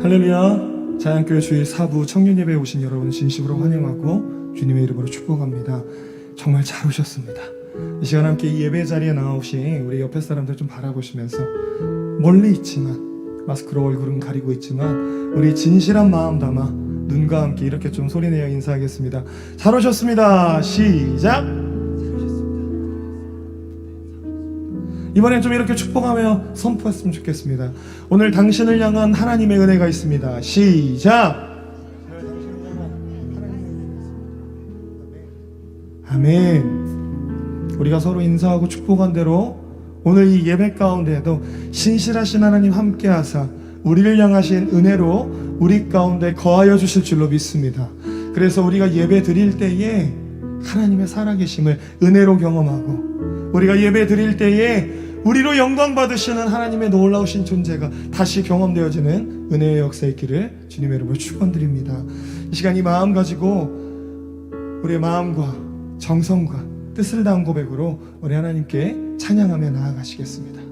할렐루야. 자양교회 주일 4부 청년예배에 오신 여러분 진심으로 환영하고 주님의 이름으로 축복합니다. 정말 잘 오셨습니다. 이 시간 함께 이 예배 자리에 나오신 우리 옆에 사람들 좀 바라보시면서 멀리 있지만 마스크로 얼굴은 가리고 있지만 우리 진실한 마음 담아 눈과 함께 이렇게 좀 소리내어 인사하겠습니다. 잘 오셨습니다. 시작. 이번엔 좀 이렇게 축복하며 선포했으면 좋겠습니다. 오늘 당신을 향한 하나님의 은혜가 있습니다. 시작. 아멘. 우리가 서로 인사하고 축복한 대로 오늘 이 예배 가운데에도 신실하신 하나님 함께 하사 우리를 향하신 은혜로 우리 가운데 거하여 주실 줄로 믿습니다. 그래서 우리가 예배 드릴 때에 하나님의 살아계심을 은혜로 경험하고, 우리가 예배 드릴 때에 우리로 영광 받으시는 하나님의 놀라우신 존재가 다시 경험되어지는 은혜의 역사 있기를 주님의 이름으로 축원드립니다. 이 시간 이 마음 가지고 우리의 마음과 정성과 뜻을 다한 고백으로 우리 하나님께 찬양하며 나아가시겠습니다.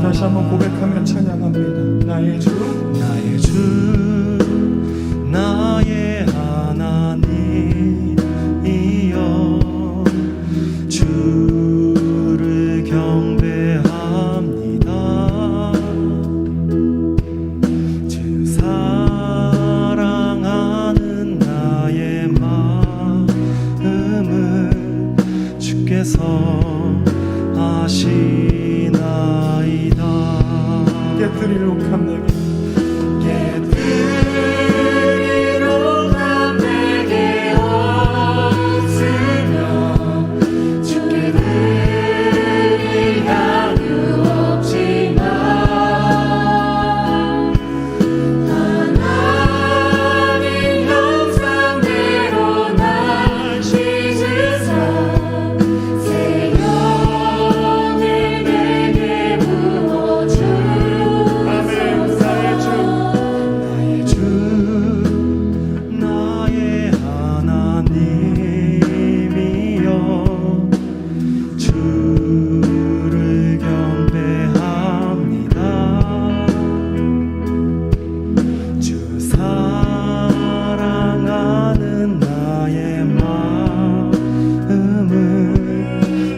다시 한번 고백하며 찬양합니다. 나의 주, 나의 주, 나의 하나님이여, 주를 경배합니다. 주 사랑하는 나의 마음을 주께서 아시나이다. 깨뜨리로 감내게, 깨뜨리로 감내게 없으며 주께 드릴 양육 없지만 하나님 형상대로 날 씻으사 새 영을 내게 부어주소서. 나의 주, 나의 하나님이여, 주를 경배합니다. 주 사랑하는 나의 마음을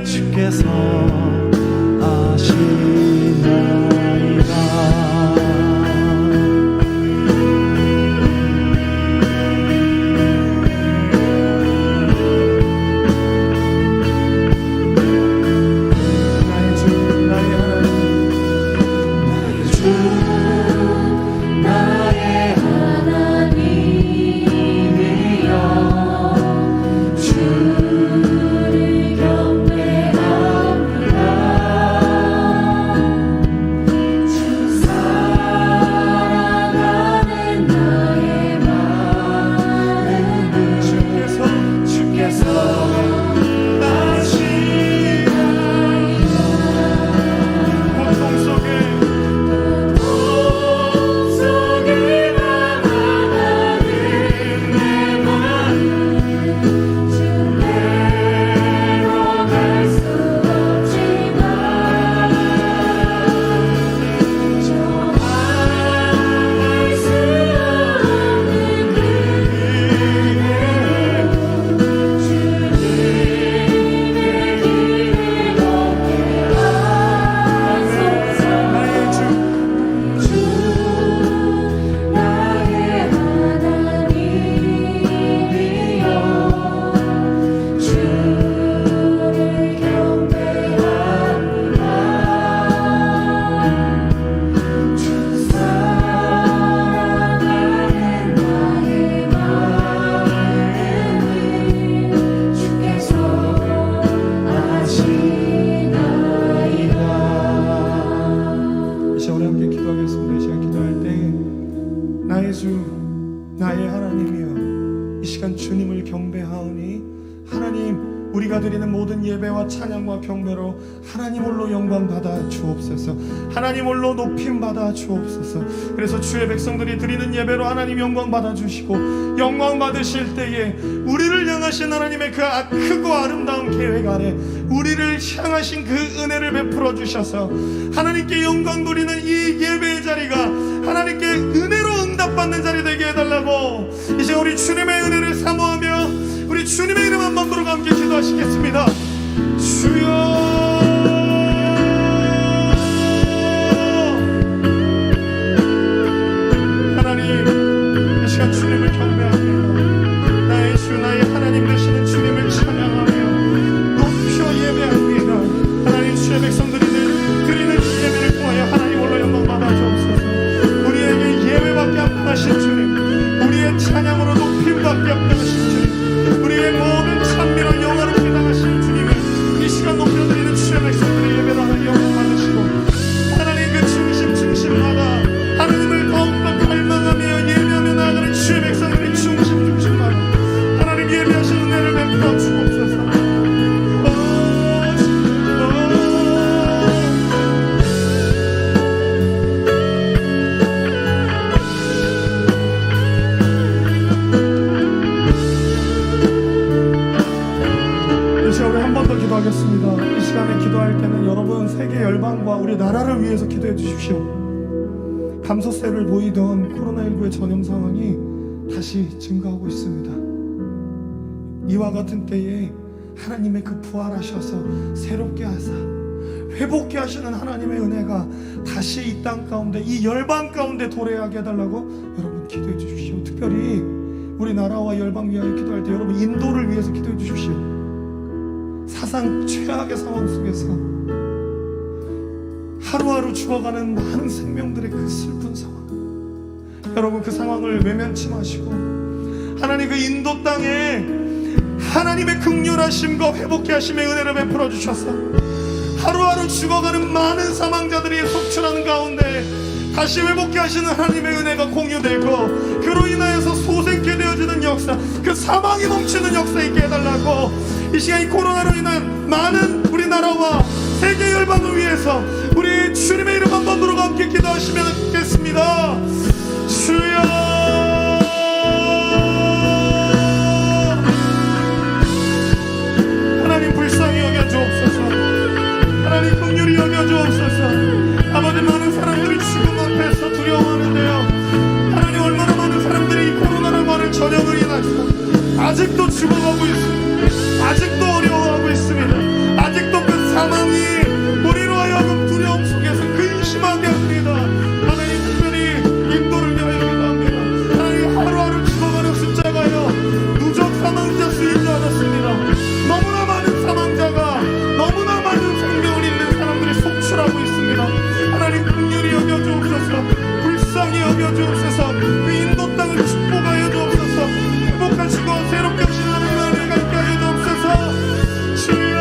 주께서 아시나이다. 나의 주, 나의 하나님, 나의 하나님이여, 주를 경배합니다. 주 사랑하는 나의 마음을 주께서 아시나이다. 고통 속에 나의 주 나의 하나님이여, 이 시간 주님을 경배하오니 하나님, 우리가 드리는 모든 예배와 찬양과 경배로 하나님 홀로 영광 받아 주옵소서. 하나님 홀로 높임 받아 주옵소서. 그래서 주의 백성들이 드리는 예배로 하나님 영광 받아 주시고, 영광 받으실 때에 우리를 향하신 하나님의 그 크고 아름다운 계획 아래 우리를 향하신 그 은혜를 베풀어 주셔서 하나님께 영광 돌리는 이 예배의 자리가 하나님께 은혜로 응답받는 자리 되게 해달라고, 이제 우리 주님의 은혜를 사모하며 우리 주님의 이름 한번 부르고 함께 기도하시겠습니다. 주여, 하나님, 이 시간 주님을 경배합니다. 나의 주 나의 하나님 되시는 주님을 찬양하며 높여 예배합니다. 하나님, 주의 백성들이 드리는 이 예배를 통하여 하나님 홀로 영광 받아 주옵소서. 우리에게 예배밖에 합당하신 주님, 우리의 찬양으로 높임밖에 합당하신 주님, 우리의 모든 찬미로 영화롭게 당하시는 주님을 이 시간 높여드리는 주의 백성들의 예배를 하나님 영광 받으시고, 하나님 그 중심마다 하나님을 더욱더 갈망하며 예배하며 나아가는 주의 백성들의 중심마다 하나님 예배하시는 은혜를 베풀어 주옵소서. 기도하겠습니다. 이 시간에 기도할 때는 여러분 세계 열방과 우리 나라를 위해서 기도해 주십시오. 감소세를 보이던 코로나19의 전염 상황이 다시 증가하고 있습니다. 이와 같은 때에 하나님의 그 부활하셔서 새롭게 하사 회복케 하시는 하나님의 은혜가 다시 이 땅 가운데, 이 열방 가운데 도래하게 해달라고 여러분 기도해 주십시오. 특별히 우리 나라와 열방 위하여 기도할 때 여러분 인도를 위해서 기도해 주십시오. 사상 최악의 상황 속에서 하루하루 죽어가는 많은 생명들의 그 슬픈 상황, 여러분 그 상황을 외면치 마시고 하나님 그 인도 땅에 하나님의 긍휼하심과 회복케 하심의 은혜를 베풀어 주셔서 하루하루 죽어가는 많은 사망자들이 속출하는 가운데 다시 회복케 하시는 하나님의 은혜가 공유되고, 그로 인하여서 소생케 되어지는 역사, 그 사망이 멈추는 역사 있게 해달라고, 이 시간 이 코로나로 인한 많은 우리나라와 세계 열방을 위해서 우리 주님의 이름 한번 부르고 함께 기도하시면 좋겠습니다. 주여, 하나님 불쌍히 여겨 주옵소서. 하나님 긍휼히 여겨 주옵소서. 아버지, 많은 사람들이 죽음 앞에서 두려워하는데요, 하나님 얼마나 많은 사람들이 이 코로나라고 하는 전염을 인해서 아직도 죽어가고 있습니다. 아직도 어려워하고 있습니다. 아직도 그 사망이 우리로 하여금 두려움 속에서 근심하게 합니다. 하나님, 특별히 인도를 위하여 기도합니다. 하나님, 하루하루 죽어가는 숫자가요 누적 사망자 수인 줄 알았습니다. 너무나 많은 사망자가, 너무나 많은 생명을 잃는 사람들이 속출하고 있습니다. 하나님, 긍휼히 여겨 주옵소서. 불쌍히 여겨 주옵소서. 그 인도 땅을 축복하여 주옵소서. 행복하시고 새롭게 하시는 하나님의 은혜가 있게 하여 주옵소서. 주여,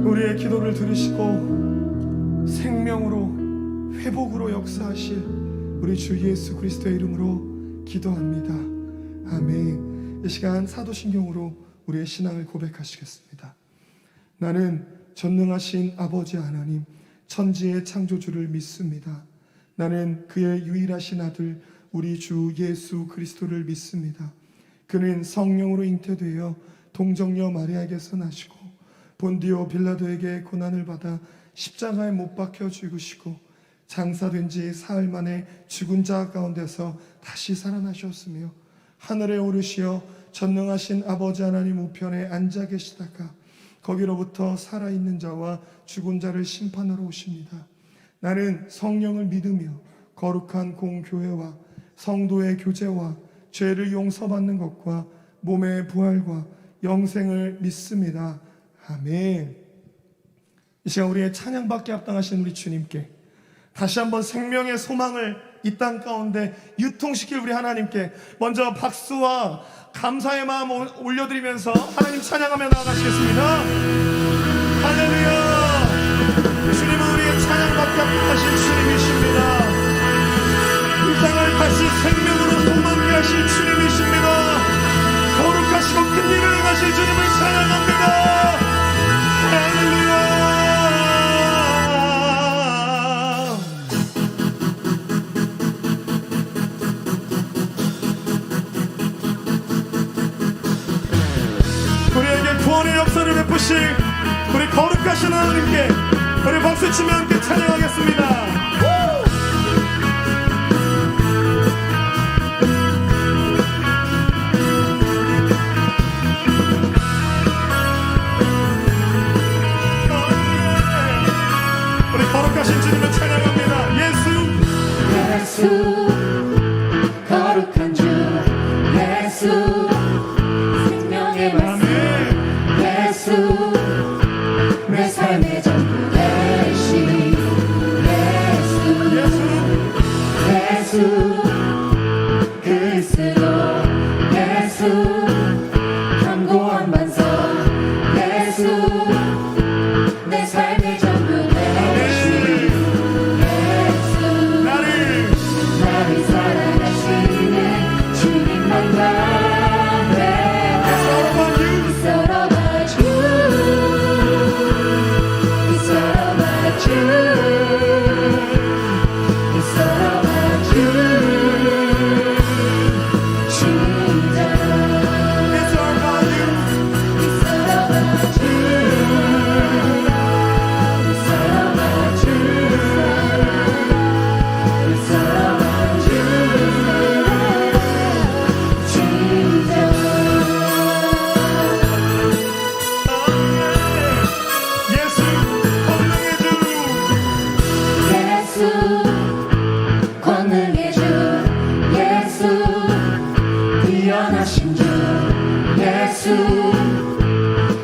우리의 기도를 들으시고 생명으로 회복으로 역사하실 우리 주 예수 그리스도의 이름으로 기도합니다. 아멘. 이 시간 사도신경으로 우리의 신앙을 고백하시겠습니다. 나는 전능하신 아버지 하나님, 천지의 창조주를 믿습니다. 나는 그의 유일하신 아들 우리 주 예수 그리스도를 믿습니다. 그는 성령으로 잉태되어 동정녀 마리아에게서 나시고 본디오 빌라도에게 고난을 받아 십자가에 못 박혀 죽으시고 장사된 지 사흘 만에 죽은 자 가운데서 다시 살아나셨으며 하늘에 오르시어 전능하신 아버지 하나님 우편에 앉아 계시다가 거기로부터 살아있는 자와 죽은 자를 심판하러 오십니다. 나는 성령을 믿으며 거룩한 공교회와 성도의 교제와 죄를 용서받는 것과 몸의 부활과 영생을 믿습니다. 아멘. 이 시간 우리의 찬양받게 합당하신 우리 주님께 다시 한번 생명의 소망을 이 땅 가운데 유통시킬 우리 하나님께 먼저 박수와 감사의 마음 올려드리면서 하나님 찬양하며 나아가시겠습니다. 할렐루야. 주님은 우리의 찬양받게 하신 주님이십니다. 이 땅을 다시 생명으로充满게 하실 주님이십니다. 거룩하시고 큰 일을 행하실 주님을 찬양합니다. 할렐루야. 우리에게 구원의 역사를 베푸신 우리 거룩하신 하나님께 우리 박수치며 함께 찬양하겠습니다. 우리 거룩하신 주님을 찬양합니다. 예수 거룩한 주 예수 생명의 말씀 예수 내 삶의 전부 되신 예수 그리스도 예수 견고한 반석 예수 내 삶의 전부 되신 예수 나를 사랑하시는 주님만 바래 It's all about you It's all about you It's all about you Jesus It's all about you. It's all about you It's all about you It's all about you Jesus 예수 권능의 주 예수 권능의 주 예수 뛰어나신 주 예수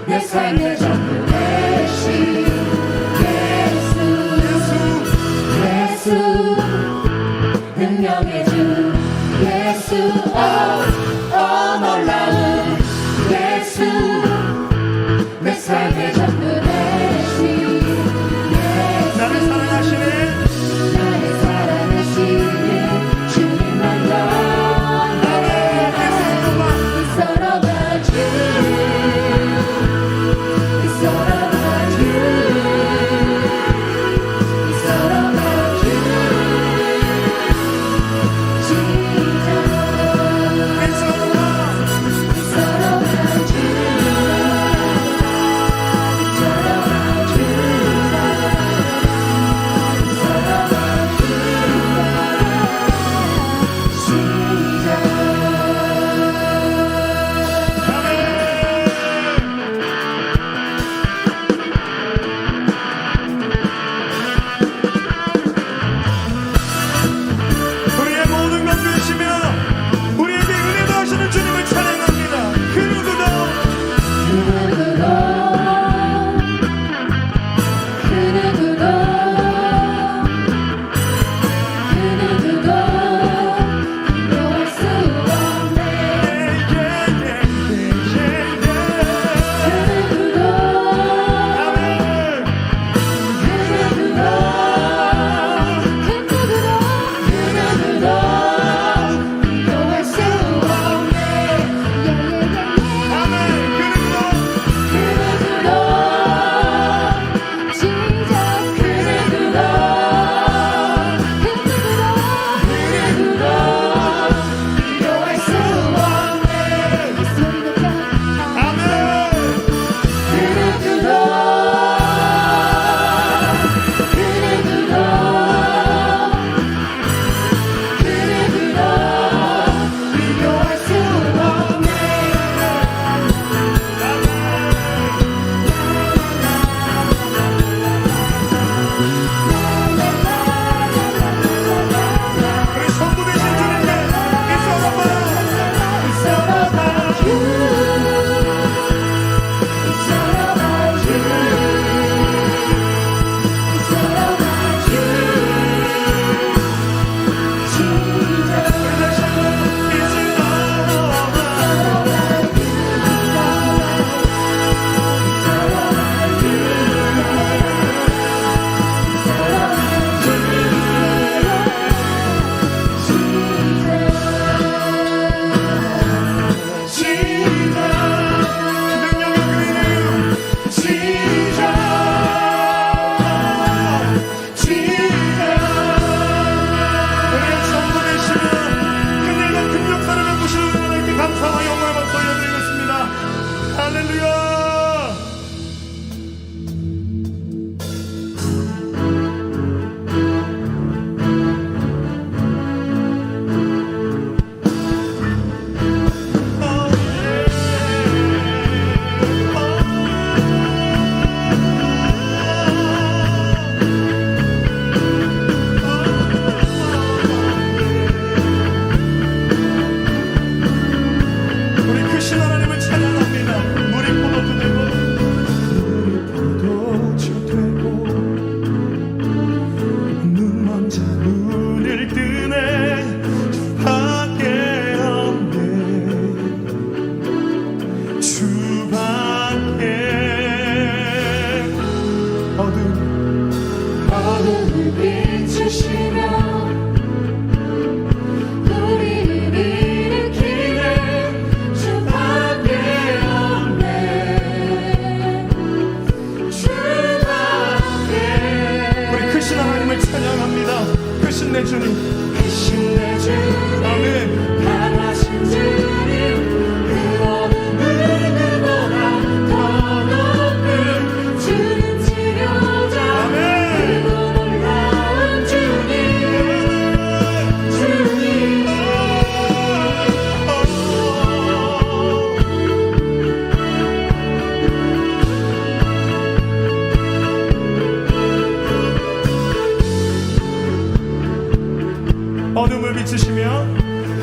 내 삶의 전부 되신 예수 능력의 주 예수 놀라운 예수 내 삶의 전부 되신 나를 사랑하시는 나를 사랑하시는 주님만 바래 It's all about you It's all about you It's all about you Jesus It's all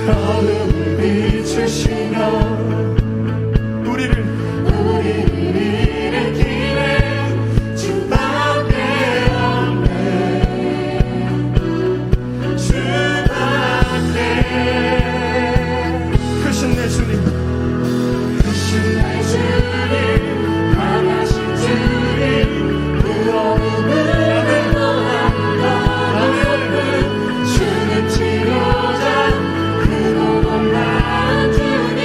어둠을 비추시며 우리를 일으키네 주밖에 없네 주밖에 크신 내 주님 크신 내 주님 강하신 주님 그 어둠을 떠난다 주는 치료자 그 고난한 주님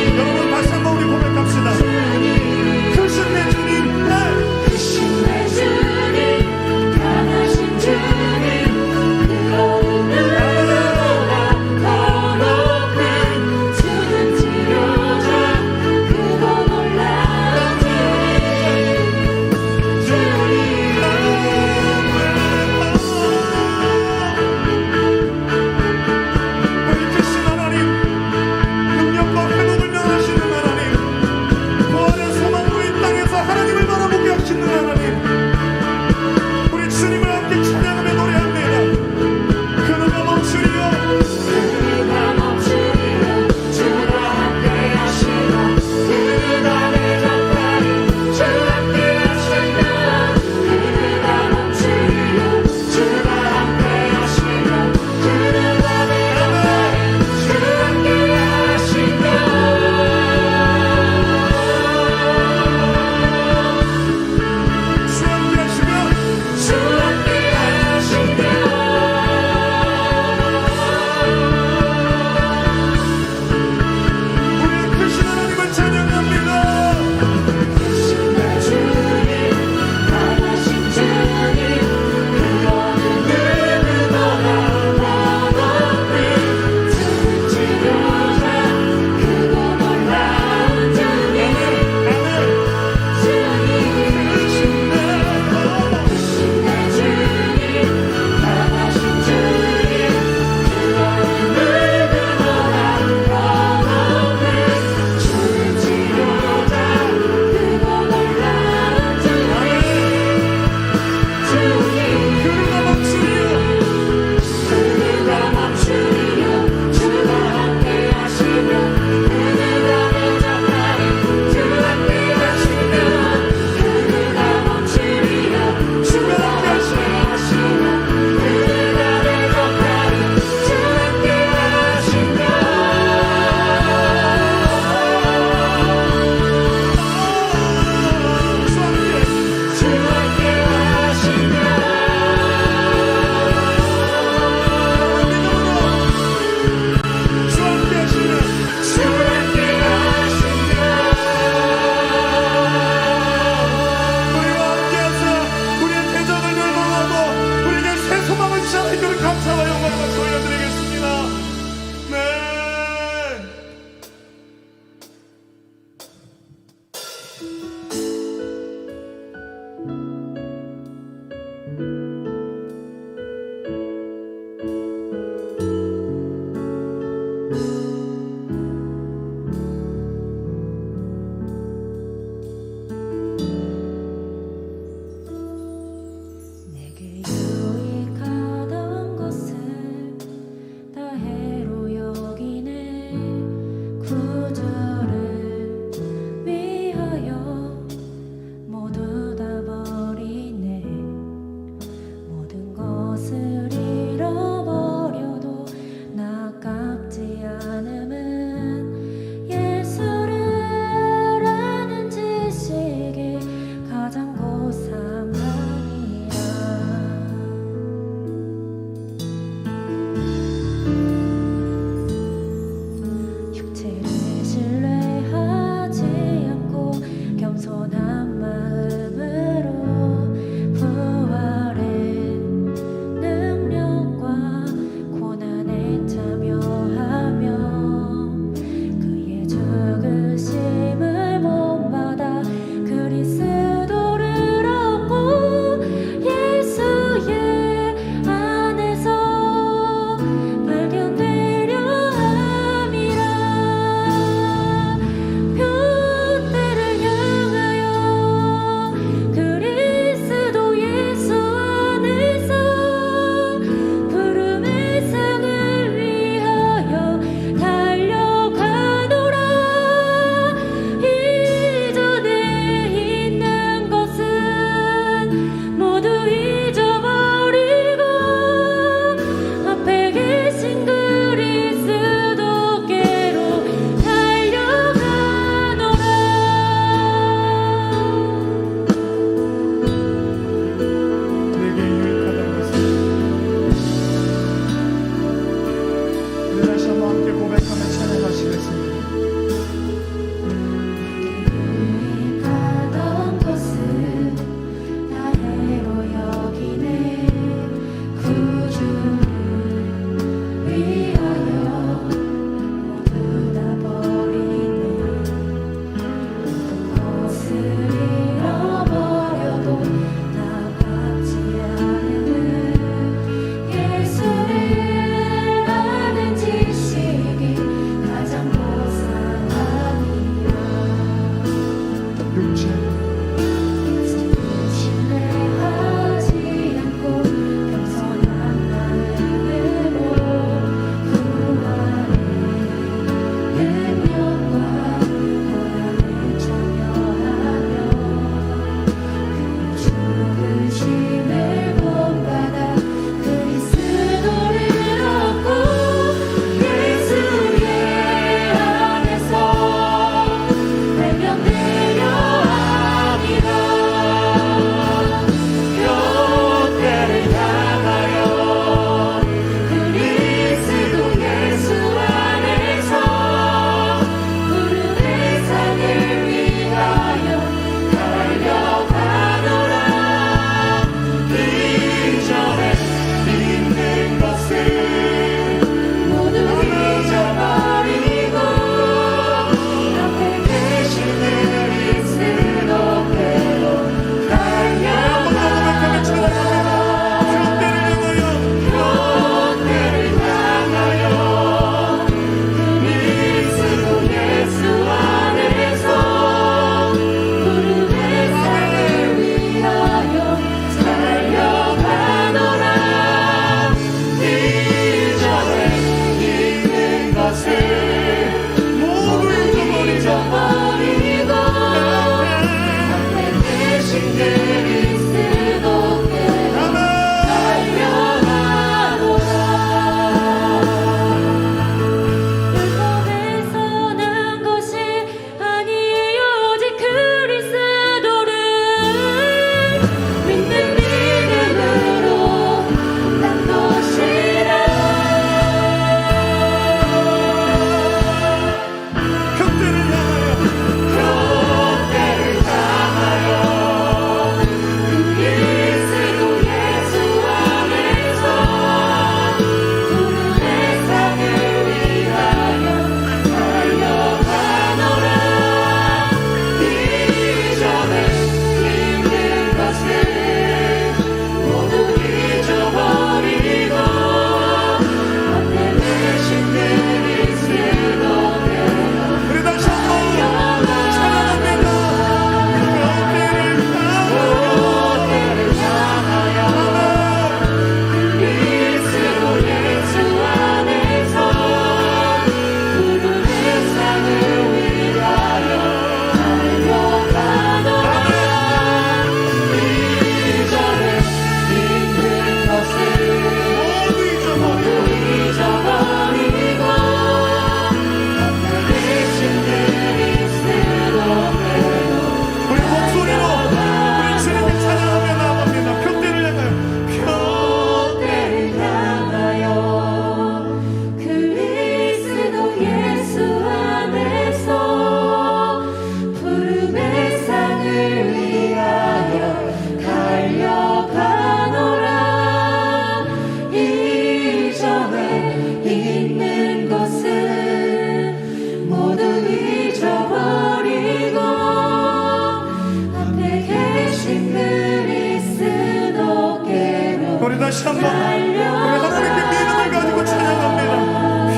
다시 한번 우리 하나님께 믿음을 가지고 찬양합니다.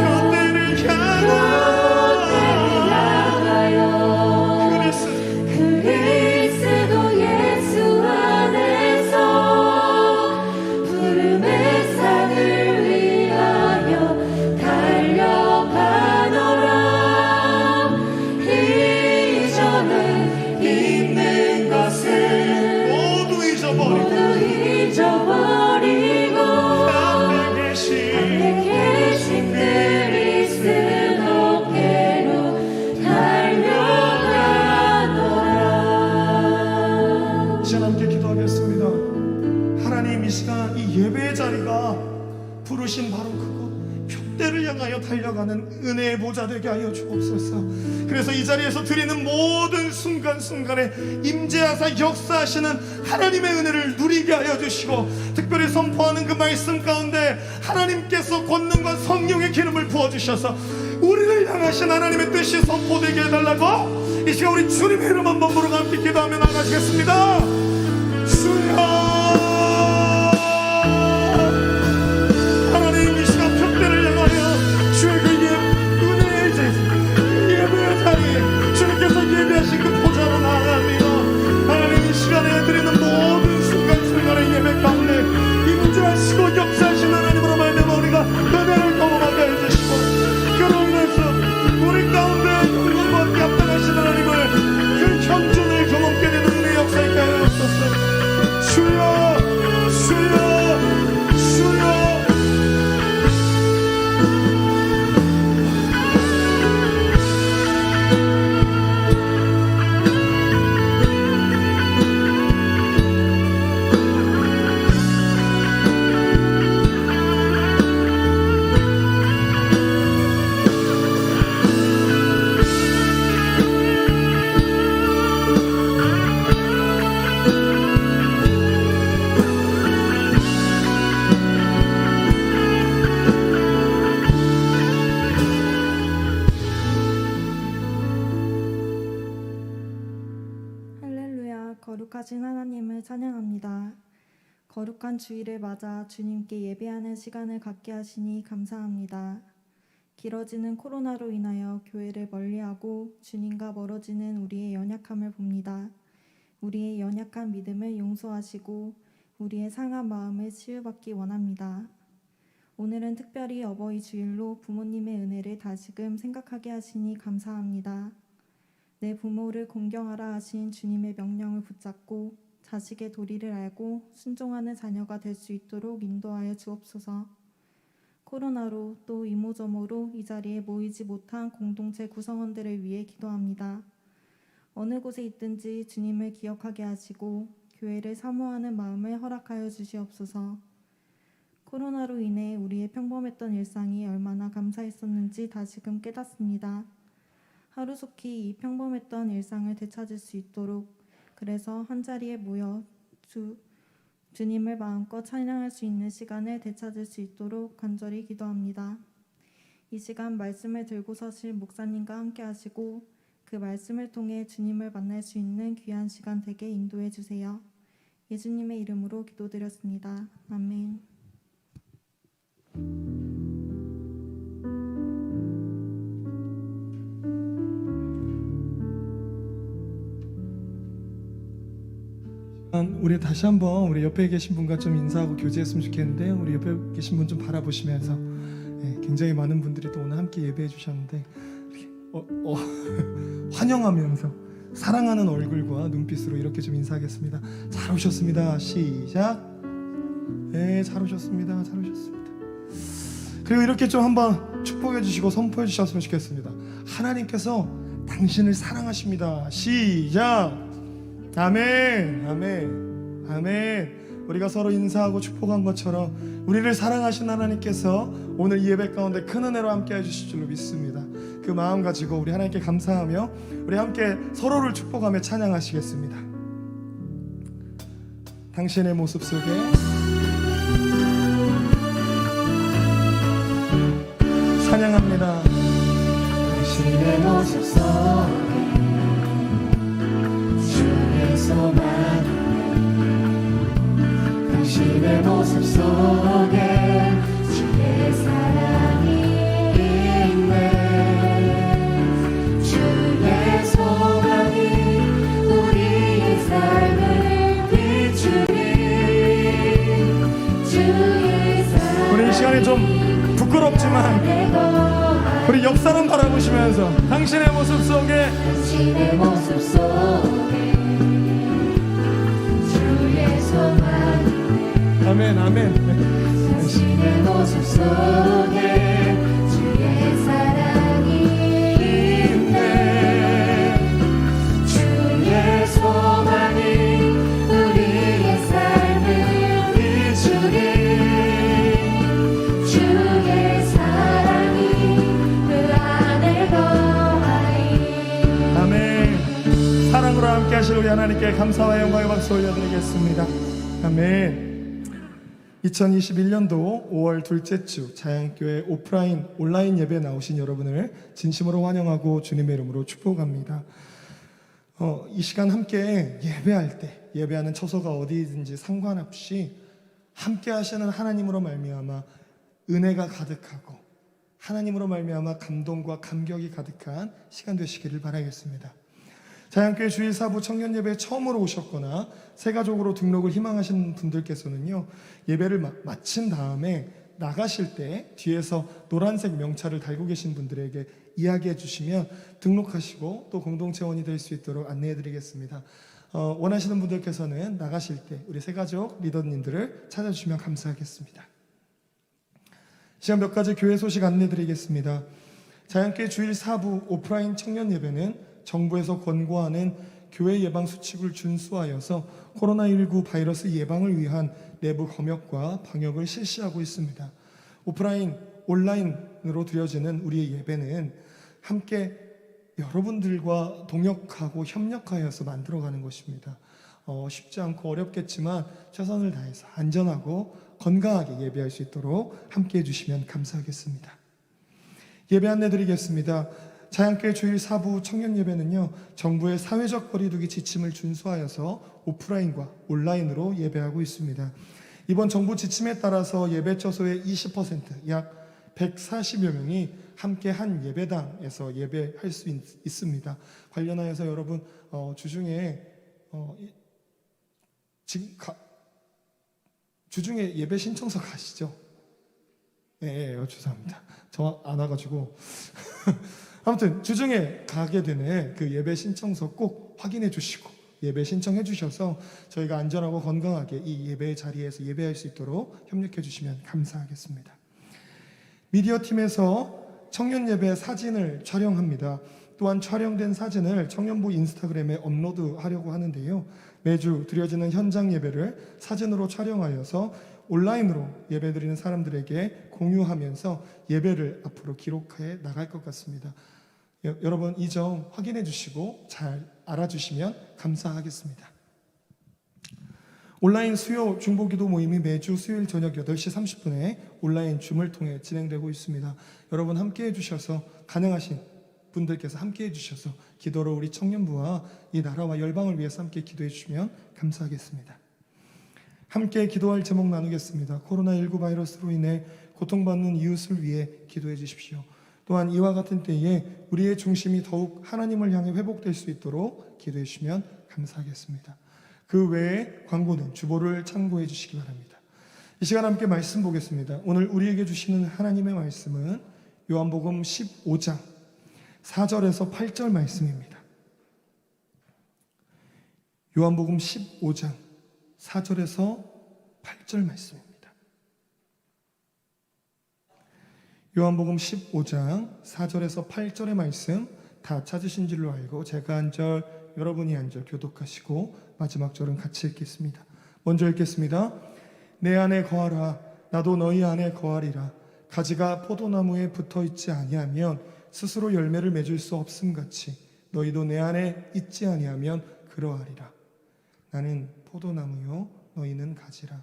표대를 향하여 그리스도 예수 안에서 부름의 산을 위하여 달려가노라. 이전에 있는 것을 모두 잊어버리고 앞에 계신 그리스도께로 달려가노라. 이제 함께 기도하겠습니다. 하나님, 이 시간 이 예배의 자리가 부르신 바로 그곳 표대를 향하여 달려가는 은혜의 보좌 되게 하여 주옵소서. 그래서 이 자리에서 드리는 모든 순간순간에 임재하사 역사하시는 하나님의 은혜를 누리게 하여 주시고, 특별히 선포하는 그 말씀 가운데 하나님께서 권능과 성령의 기름을 부어주셔서 우리를 향하신 하나님의 뜻이 선포되게 해달라고 이 시간 우리 주님의 이름 한번 부르고 함께 기도하며 나가시겠습니다. 주여, 하나님, 이 시간 표대를 향하여 주의 그 은혜의 예배의 자리에 주님께서 예배하신 그 보좌로 나아갑니다. 하나님, 이 시간에 드리는 모든 순간순간의 예배 가운데 임재하시고 역사하신 하나님으로 말미암아 우리가 은혜를 경험하게 해주시고, 그로 인해서 우리 가운데 영광과 합당하신 하나님을 그 현존을 경험하게 되는 은혜 역사에 하여 주옵소서. 주여, 주여, 주여. 할렐루야, 거룩하신 하나님을 찬양합니다. 거룩한 주일을 맞아 주님께 예배하는 시간을 갖게 하시니 감사합니다. 길어지는 코로나로 인하여 교회를 멀리하고 주님과 멀어지는 우리의 연약함을 봅니다. 우리의 연약한 믿음을 용서하시고 우리의 상한 마음을 치유받기 원합니다. 오늘은 특별히 어버이 주일로 부모님의 은혜를 다시금 생각하게 하시니 감사합니다. 내 부모를 공경하라 하신 주님의 명령을 붙잡고 자식의 도리를 알고 순종하는 자녀가 될 수 있도록 인도하여 주옵소서. 코로나로 또 이모저모로 이 자리에 모이지 못한 공동체 구성원들을 위해 기도합니다. 어느 곳에 있든지 주님을 기억하게 하시고 교회를 사모하는 마음을 허락하여 주시옵소서. 코로나로 인해 우리의 평범했던 일상이 얼마나 감사했었는지 다시금 깨닫습니다. 하루속히 이 평범했던 일상을 되찾을 수 있도록, 그래서 한자리에 모여 주님을 마음껏 찬양할 수 있는 시간을 되찾을 수 있도록 간절히 기도합니다. 이 시간 말씀을 들고 서실 목사님과 함께 하시고 그 말씀을 통해 주님을 만날 수 있는 귀한 시간 되게 인도해 주세요. 예수님의 이름으로 기도드렸습니다. 아멘. 우리 다시 한번 우리 옆에 계신 분과 좀 인사하고 교제했으면 좋겠는데요. 우리 옆에 계신 분 좀 바라보시면서, 굉장히 많은 분들이 또 오늘 함께 예배해 주셨는데 환영하면서 사랑하는 얼굴과 눈빛으로 이렇게 좀 인사하겠습니다. 잘 오셨습니다. 시작. 네, 잘 오셨습니다. 잘 오셨습니다. 그리고 이렇게 좀 한번 축복해 주시고 선포해 주셨으면 좋겠습니다. 하나님께서 당신을 사랑하십니다. 시작. 아멘, 아멘, 아멘. 우리가 서로 인사하고 축복한 것처럼 우리를 사랑하신 하나님께서 오늘 이 예배 가운데 큰 은혜로 함께 해주실 줄로 믿습니다. 그 마음 가지고 우리 하나님께 감사하며 우리 함께 서로를 축복하며 찬양하시겠습니다. 당신의 모습 속에 찬양합니다. 당신의 모습 속에 주의 소망, 당신의 모습 속에 시간이 좀 부끄럽지만 우리 역사는 바라보시면서 당신의 모습 속에 당신의 모습 속에 주의 소망 아멘 아멘. 당신의 모습 속에 주의 사랑이 있네 주의 소망이 우리의 삶을 비추리 주의 사랑이 그 안에 거하리 아멘. 사랑으로 함께 하실 우리 하나님께 감사와 영광의 박수 올려드리겠습니다. 아멘. 2021년도 5월 둘째 주 자양교회 오프라인 온라인 예배 나오신 여러분을 진심으로 환영하고 주님의 이름으로 축복합니다. 이 시간 함께 예배할 때 예배하는 처소가 어디든지 상관없이 함께 하시는 하나님으로 말미암아 은혜가 가득하고 하나님으로 말미암아 감동과 감격이 가득한 시간 되시기를 바라겠습니다. 자양교회 주일 사부 청년 예배에 처음으로 오셨거나 새가족으로 등록을 희망하시는 분들께서는요, 예배를 마친 다음에 나가실 때 뒤에서 노란색 명찰을 달고 계신 분들에게 이야기해 주시면 등록하시고 또 공동체원이 될 수 있도록 안내해 드리겠습니다. 원하시는 분들께서는 나가실 때 우리 새가족 리더님들을 찾아주시면 감사하겠습니다. 시간 몇 가지 교회 소식 안내 드리겠습니다. 자양교회 주일 사부 오프라인 청년 예배는 정부에서 권고하는 교회 예방 수칙을 준수하여서 코로나19 바이러스 예방을 위한 내부 검역과 방역을 실시하고 있습니다. 오프라인, 온라인으로 드려지는 우리의 예배는 함께 여러분들과 동역하고 협력하여서 만들어가는 것입니다. 쉽지 않고 어렵겠지만 최선을 다해서 안전하고 건강하게 예배할 수 있도록 함께 해주시면 감사하겠습니다. 예배 안내 드리겠습니다. 자양교회 주일 사부 청년 예배는요, 정부의 사회적 거리두기 지침을 준수하여서 오프라인과 온라인으로 예배하고 있습니다. 이번 정부 지침에 따라서 예배 처소의 20%, 약 140여 명이 함께 한 예배당에서 예배할 수 있습니다. 관련하여서 여러분 주중에 주중에 예배 신청서 가시죠? 네, 죄송합니다. 저 안 와가지고 아무튼 주중에 가게 되는 그 예배 신청서 꼭 확인해 주시고 예배 신청해 주셔서 저희가 안전하고 건강하게 이 예배 자리에서 예배할 수 있도록 협력해 주시면 감사하겠습니다. 미디어 팀에서 청년 예배 사진을 촬영합니다. 또한 촬영된 사진을 청년부 인스타그램에 업로드하려고 하는데요, 매주 드려지는 현장 예배를 사진으로 촬영하여서 온라인으로 예배드리는 사람들에게 공유하면서 예배를 앞으로 기록해 나갈 것 같습니다. 여러분 이 점 확인해 주시고 잘 알아주시면 감사하겠습니다. 온라인 수요 중보기도 모임이 매주 수요일 저녁 8시 30분에 온라인 줌을 통해 진행되고 있습니다. 여러분 함께 해주셔서 가능하신 분들께서 함께 해주셔서 기도로 우리 청년부와 이 나라와 열방을 위해서 함께 기도해 주시면 감사하겠습니다. 함께 기도할 제목 나누겠습니다. 코로나19 바이러스로 인해 고통받는 이웃을 위해 기도해 주십시오. 또한 이와 같은 때에 우리의 중심이 더욱 하나님을 향해 회복될 수 있도록 기도해 주시면 감사하겠습니다. 그 외에 광고는 주보를 참고해 주시기 바랍니다. 이 시간 함께 말씀 보겠습니다. 오늘 우리에게 주시는 하나님의 말씀은 요한복음 15장 4절에서 8절 말씀입니다. 요한복음 15장 4절에서 8절 말씀입니다. 요한복음 15장 4절에서 8절의 말씀 다 찾으신 줄로 알고 제가 한 절, 여러분이 한 절 교독하시고 마지막 절은 같이 읽겠습니다. 먼저 읽겠습니다. 내 안에 거하라, 나도 너희 안에 거하리라. 가지가 포도나무에 붙어있지 아니하면 스스로 열매를 맺을 수 없음같이 너희도 내 안에 있지 아니하면 그러하리라. 나는 포도나무요 너희는 가지라.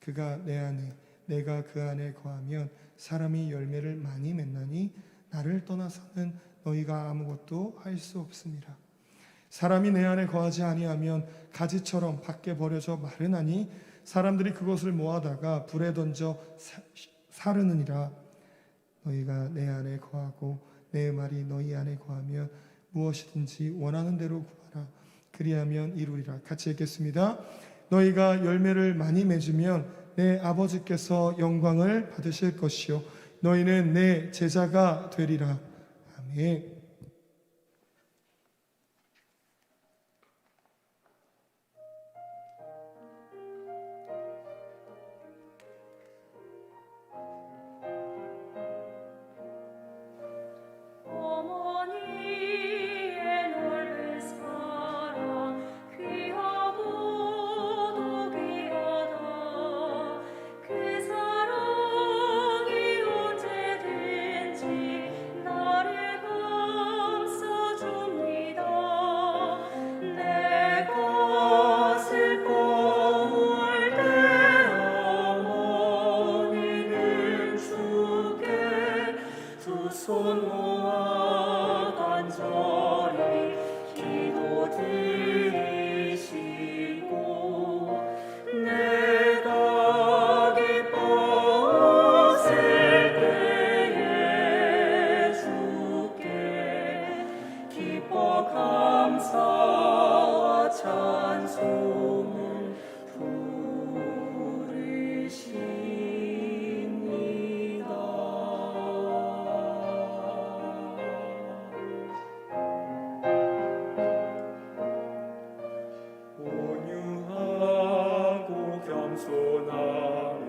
그가 내 안에 내가 그 안에 거하면 사람이 열매를 많이 맺나니 나를 떠나서는 너희가 아무것도 할 수 없음이라. 사람이 내 안에 거하지 아니하면 가지처럼 밖에 버려져 마르나니 사람들이 그것을 모아다가 불에 던져 사르느니라. 너희가 내 안에 거하고 내 말이 너희 안에 거하면 무엇이든지 원하는 대로 구하라. 그리하면 이루리라. 같이 읽겠습니다. 너희가 열매를 많이 맺으면 내 아버지께서 영광을 받으실 것이요 너희는 내 제자가 되리라. 아멘. 어머니의 넓은 사랑 귀하고도 귀하다. 그 사랑이 언제든지 나를 감싸줍니다. 내가 슬퍼올 때 어머니는 주께 두 손 모아 간절히 기도드리시고 내가 기뻤을 때에 주께 기뻐 감사와 찬송을 온유하고 겸손하며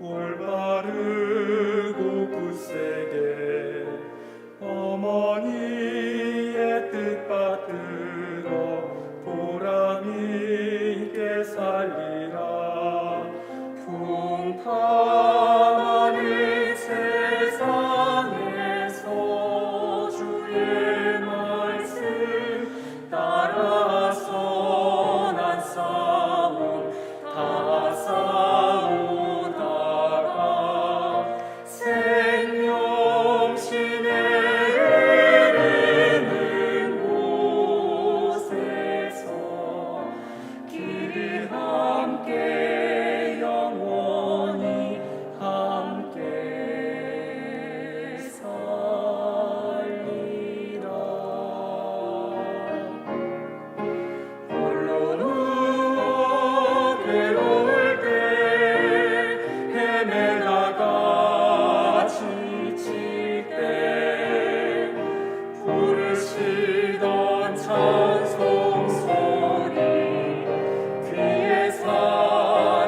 올바르고 굳세게 어머니의 뜻 받들어 보람 있게 살리라. 풍파많은 세상에서 주의 말씀 따라서 난 싸움 다 싸우다가 생명신에 이르는 곳에서 길이 함께 영원히 함께 살리라. 홀로 누워 괴로울 때 헤매다가 지칠 때 부르시던 찬송 소리 귀에 살아옵니다.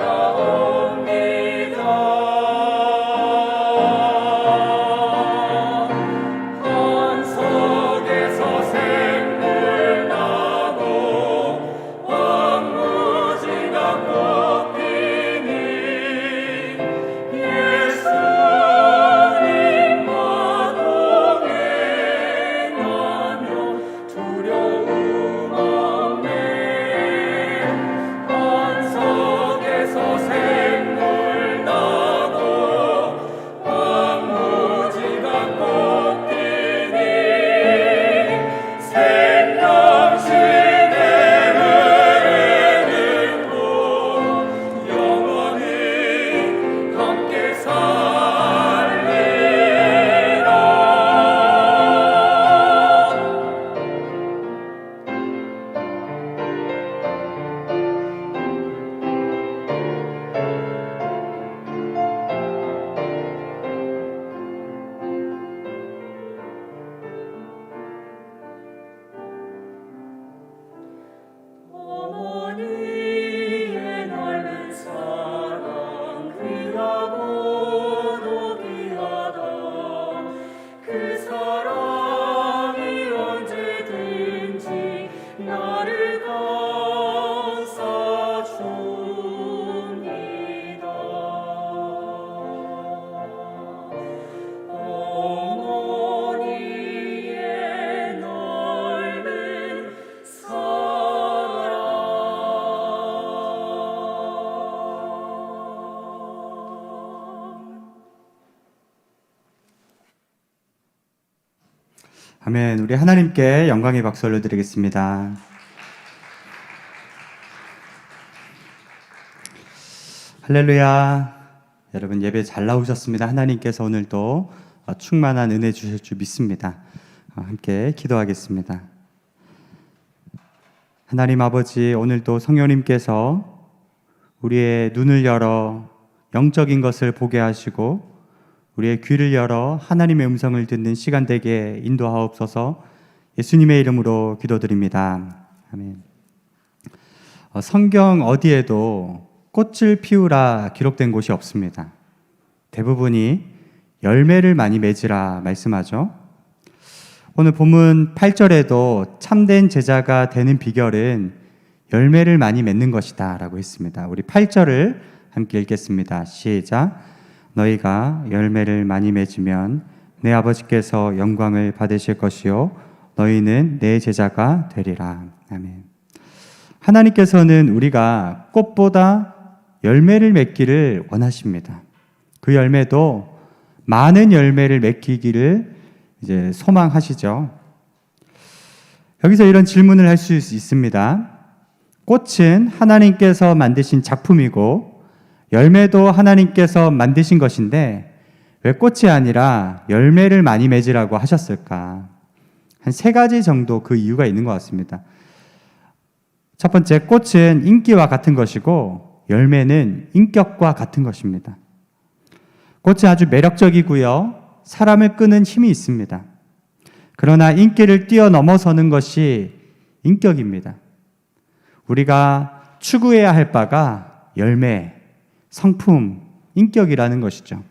반석에서 샘물 나고 황무지가 꽃피니 예수님과 동행하며 두려움 없네. 반석에서 샘물 나고 황무지가 꽃피니 생명신의 흐르는 곳 영원히 함께 살리라. 어머니의 넓은 사랑 귀하고도 귀하다. 그 사랑이 언제든지 나를 감싸줍니다. 어머니의 넓은 사랑. 아멘. 우리 하나님께 영광의 박수 올려드리겠습니다. 할렐루야. 여러분 예배 잘 나오셨습니다. 하나님께서 오늘도 충만한 은혜 주실 줄 믿습니다. 함께 기도하겠습니다. 하나님 아버지, 오늘도 성령님께서 우리의 눈을 열어 영적인 것을 보게 하시고 우리의 귀를 열어 하나님의 음성을 듣는 시간 되게 인도하옵소서. 예수님의 이름으로 기도드립니다. 아멘. 성경 어디에도 꽃을 피우라 기록된 곳이 없습니다. 대부분이 열매를 많이 맺으라 말씀하죠. 오늘 본문 8절에도 참된 제자가 되는 비결은 열매를 많이 맺는 것이다 라고 했습니다. 우리 8절을 함께 읽겠습니다. 시작. 너희가 열매를 많이 맺으면 내 아버지께서 영광을 받으실 것이요 너희는 내 제자가 되리라. 아멘. 하나님께서는 우리가 꽃보다 열매를 맺기를 원하십니다. 그 열매도 많은 열매를 맺기기를 이제 소망하시죠. 여기서 이런 질문을 할 수 있습니다. 꽃은 하나님께서 만드신 작품이고 열매도 하나님께서 만드신 것인데 왜 꽃이 아니라 열매를 많이 맺으라고 하셨을까? 한 3가지 정도 그 이유가 있는 것 같습니다. 첫 번째, 꽃은 인기와 같은 것이고 열매는 인격과 같은 것입니다. 꽃이 아주 매력적이고요. 사람을 끄는 힘이 있습니다. 그러나 인기를 뛰어넘어서는 것이 인격입니다. 우리가 추구해야 할 바가 열매, 성품, 인격이라는 것이죠.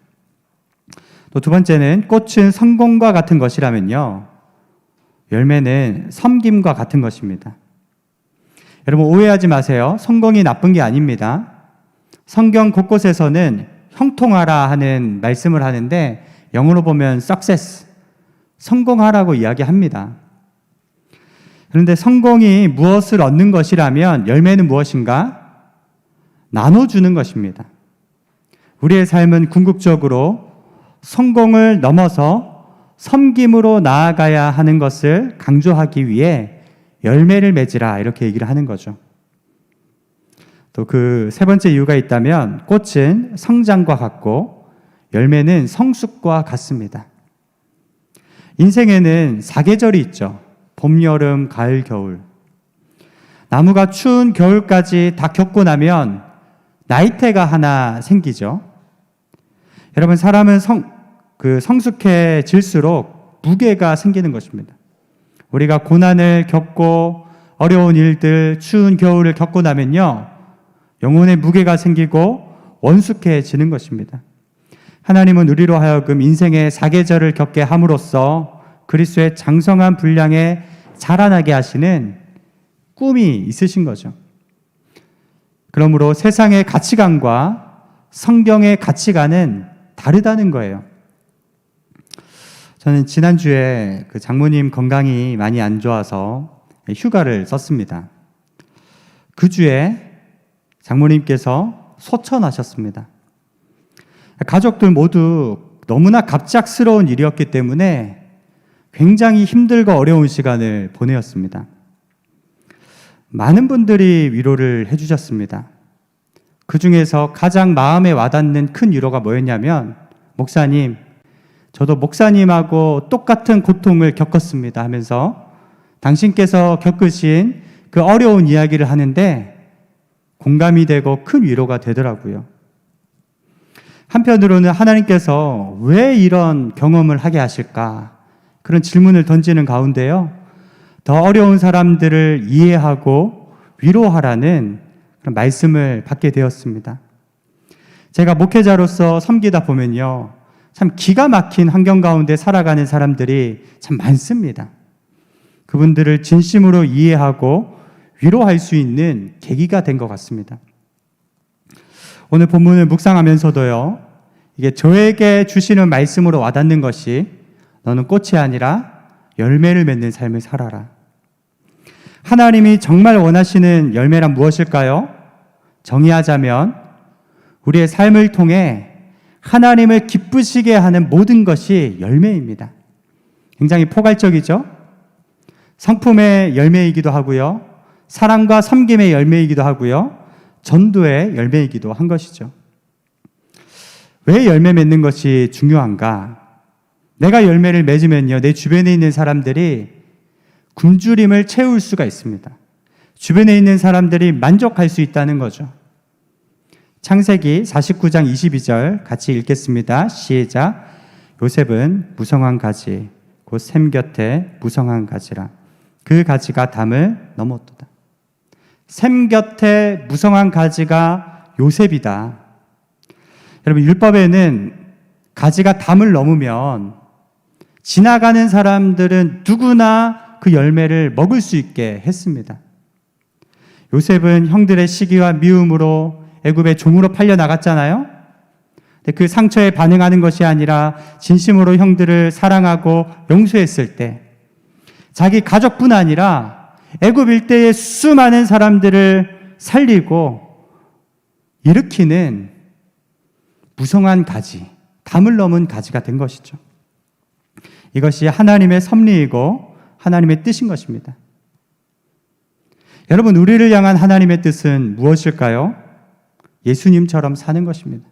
또 두 번째는 꽃은 성공과 같은 것이라면요. 열매는 섬김과 같은 것입니다. 여러분 오해하지 마세요. 성공이 나쁜 게 아닙니다. 성경 곳곳에서는 형통하라 하는 말씀을 하는데 영어로 보면 success, 성공하라고 이야기합니다. 그런데 성공이 무엇을 얻는 것이라면 열매는 무엇인가? 나눠주는 것입니다. 우리의 삶은 궁극적으로 성공을 넘어서 섬김으로 나아가야 하는 것을 강조하기 위해 열매를 맺으라 이렇게 얘기를 하는 거죠. 또 그 3번째 이유가 있다면 꽃은 성장과 같고 열매는 성숙과 같습니다. 인생에는 4계절이 있죠. 봄, 여름, 가을, 겨울. 나무가 추운 겨울까지 다 겪고 나면 나이테가 하나 생기죠. 여러분 사람은 성숙해질수록 무게가 생기는 것입니다. 우리가 고난을 겪고 어려운 일들, 추운 겨울을 겪고 나면요. 영혼의 무게가 생기고 원숙해지는 것입니다. 하나님은 우리로 하여금 인생의 4계절을 겪게 함으로써 그리스도의 장성한 분량에 자라나게 하시는 꿈이 있으신 거죠. 그러므로 세상의 가치관과 성경의 가치관은 다르다는 거예요. 저는 지난주에 그 장모님 건강이 많이 안 좋아서 휴가를 썼습니다. 그 주에 장모님께서 소천하셨습니다. 가족들 모두 너무나 갑작스러운 일이었기 때문에 굉장히 힘들고 어려운 시간을 보내었습니다. 많은 분들이 위로를 해주셨습니다. 그 중에서 가장 마음에 와닿는 큰 위로가 뭐였냐면 목사님, 저도 목사님하고 똑같은 고통을 겪었습니다 하면서 당신께서 겪으신 그 어려운 이야기를 하는데 공감이 되고 큰 위로가 되더라고요. 한편으로는 하나님께서 왜 이런 경험을 하게 하실까? 그런 질문을 던지는 가운데요. 더 어려운 사람들을 이해하고 위로하라는 그런 말씀을 받게 되었습니다. 제가 목회자로서 섬기다 보면요. 참 기가 막힌 환경 가운데 살아가는 사람들이 참 많습니다. 그분들을 진심으로 이해하고 위로할 수 있는 계기가 된 것 같습니다. 오늘 본문을 묵상하면서도요. 이게 저에게 주시는 말씀으로 와닿는 것이 너는 꽃이 아니라 열매를 맺는 삶을 살아라. 하나님이 정말 원하시는 열매란 무엇일까요? 정의하자면 우리의 삶을 통해 하나님을 기쁘시게 하는 모든 것이 열매입니다. 굉장히 포괄적이죠? 성품의 열매이기도 하고요. 사랑과 섬김의 열매이기도 하고요. 전도의 열매이기도 한 것이죠. 왜 열매 맺는 것이 중요한가? 내가 열매를 맺으면요, 내 주변에 있는 사람들이 굶주림을 채울 수가 있습니다. 주변에 있는 사람들이 만족할 수 있다는 거죠. 창세기 49장 22절 같이 읽겠습니다. 시작. 요셉은 무성한 가지 곧 샘 곁에 무성한 가지라. 그 가지가 담을 넘었도다. 샘 곁에 무성한 가지가 요셉이다. 여러분, 율법에는 가지가 담을 넘으면 지나가는 사람들은 누구나 그 열매를 먹을 수 있게 했습니다. 요셉은 형들의 시기와 미움으로 애굽의 종으로 팔려 나갔잖아요. 근데 그 상처에 반응하는 것이 아니라 진심으로 형들을 사랑하고 용서했을 때 자기 가족뿐 아니라 애굽 일대의 수많은 사람들을 살리고 일으키는 무성한 가지, 담을 넘은 가지가 된 것이죠. 이것이 하나님의 섭리이고 하나님의 뜻인 것입니다. 여러분, 우리를 향한 하나님의 뜻은 무엇일까요? 예수님처럼 사는 것입니다.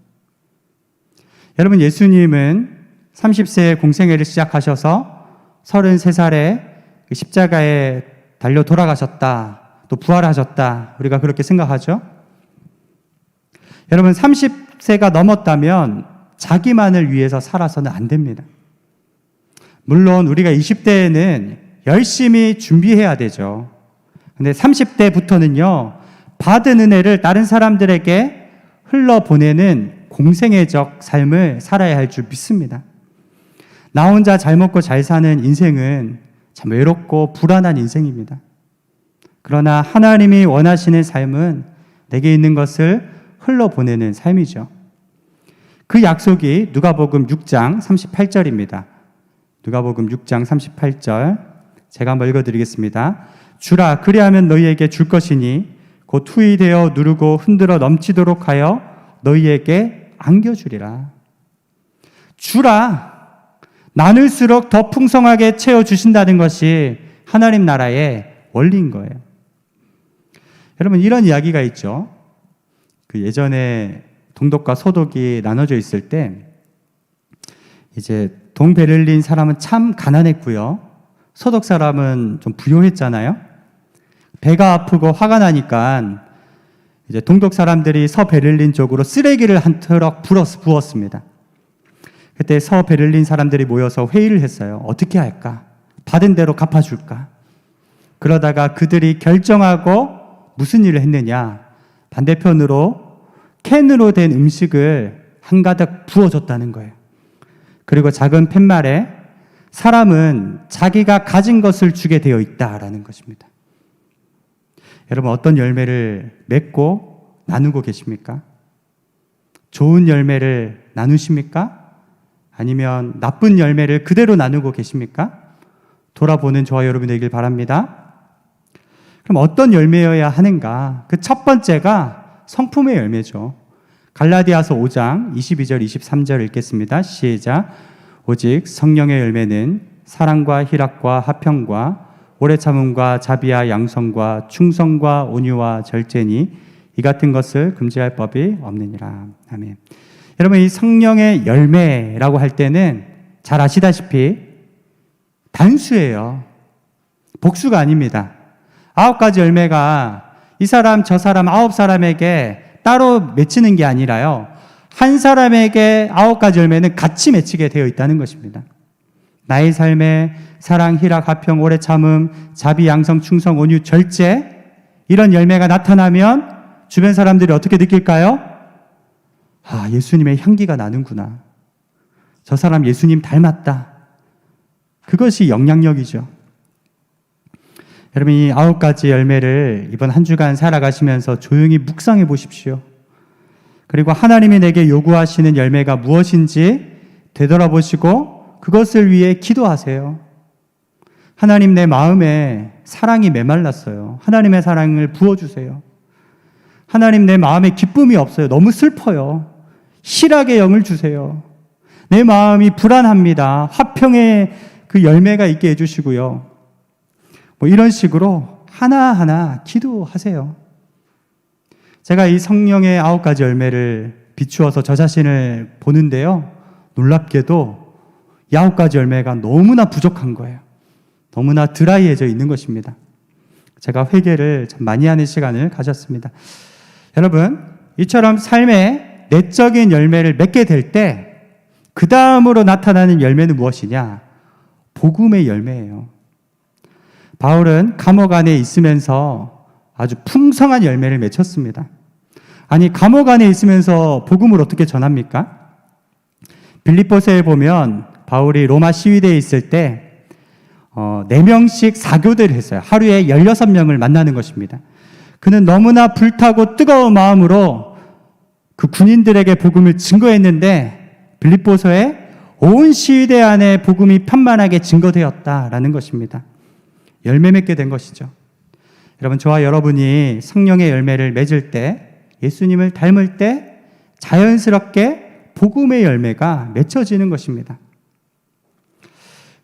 여러분, 예수님은 30세에 공생애를 시작하셔서 33살에 십자가에 달려 돌아가셨다, 또 부활하셨다, 우리가 그렇게 생각하죠. 여러분, 30세가 넘었다면 자기만을 위해서 살아서는 안 됩니다. 물론 우리가 20대에는 열심히 준비해야 되죠. 근데 30대부터는요, 받은 은혜를 다른 사람들에게 흘러보내는 공생애적 삶을 살아야 할 줄 믿습니다. 나 혼자 잘 먹고 잘 사는 인생은 참 외롭고 불안한 인생입니다. 그러나 하나님이 원하시는 삶은 내게 있는 것을 흘러보내는 삶이죠. 그 약속이 누가복음 6장 38절입니다. 누가복음 6장 38절 제가 한번 읽어드리겠습니다. 주라, 그리하면 너희에게 줄 것이니 곧 후히 되어 누르고 흔들어 넘치도록 하여 너희에게 안겨주리라. 주라, 나눌수록 더 풍성하게 채워주신다는 것이 하나님 나라의 원리인 거예요. 여러분, 이런 이야기가 있죠. 그 예전에 동독과 서독이 나눠져 있을 때 이제 동베를린 사람은 참 가난했고요. 서독 사람은 좀 부유했잖아요. 배가 아프고 화가 나니까 이제 동독 사람들이 서베를린 쪽으로 쓰레기를 한 트럭 부었습니다. 그때 서베를린 사람들이 모여서 회의를 했어요. 어떻게 할까? 받은 대로 갚아줄까? 그러다가 그들이 결정하고 무슨 일을 했느냐? 반대편으로 캔으로 된 음식을 한가득 부어줬다는 거예요. 그리고 작은 팻말에 사람은 자기가 가진 것을 주게 되어 있다라는 것입니다. 여러분, 어떤 열매를 맺고 나누고 계십니까? 좋은 열매를 나누십니까? 아니면 나쁜 열매를 그대로 나누고 계십니까? 돌아보는 저와 여러분 되길 바랍니다. 그럼 어떤 열매여야 하는가? 그 첫 번째가 성품의 열매죠. 갈라디아서 5장 22절 23절 읽겠습니다. 시작. 오직 성령의 열매는 사랑과 희락과 화평과 오래 참음과 자비와 양성과 충성과 온유와 절제니 이 같은 것을 금지할 법이 없느니라. 아멘. 여러분, 이 성령의 열매라고 할 때는 잘 아시다시피 단수예요. 복수가 아닙니다. 9가지 열매가 이 사람 저 사람 9사람에게 따로 맺히는 게 아니라요, 한 사람에게 9가지 열매는 같이 맺히게 되어 있다는 것입니다. 나의 삶에 사랑, 희락, 화평, 오래 참음, 자비, 양성, 충성, 온유, 절제, 이런 열매가 나타나면 주변 사람들이 어떻게 느낄까요? 아, 예수님의 향기가 나는구나. 저 사람 예수님 닮았다. 그것이 영향력이죠. 여러분, 이 9가지 열매를 이번 한 주간 살아가시면서 조용히 묵상해 보십시오. 그리고 하나님이 내게 요구하시는 열매가 무엇인지 되돌아보시고 그것을 위해 기도하세요. 하나님, 내 마음에 사랑이 메말랐어요. 하나님의 사랑을 부어주세요. 하나님, 내 마음에 기쁨이 없어요. 너무 슬퍼요. 희락의 영을 주세요. 내 마음이 불안합니다. 화평의 그 열매가 있게 해주시고요. 뭐 이런 식으로 하나하나 기도하세요. 제가 이 성령의 9가지 열매를 비추어서 저 자신을 보는데요, 놀랍게도 이 9가지 열매가 너무나 부족한 거예요. 너무나 드라이해져 있는 것입니다. 제가 회개를 참 많이 하는 시간을 가졌습니다. 여러분, 이처럼 삶의 내적인 열매를 맺게 될 때 그 다음으로 나타나는 열매는 무엇이냐? 복음의 열매예요. 바울은 감옥 안에 있으면서 아주 풍성한 열매를 맺혔습니다. 아니, 감옥 안에 있으면서 복음을 어떻게 전합니까? 빌립보서에 보면 바울이 로마 시위대에 있을 때 4명씩 사교대를 했어요. 하루에 16명을 만나는 것입니다. 그는 너무나 불타고 뜨거운 마음으로 그 군인들에게 복음을 증거했는데 빌립보서에 온 시위대 안에 복음이 편만하게 증거되었다라는 것입니다. 열매 맺게 된 것이죠. 여러분, 저와 여러분이 성령의 열매를 맺을 때, 예수님을 닮을 때 자연스럽게 복음의 열매가 맺혀지는 것입니다.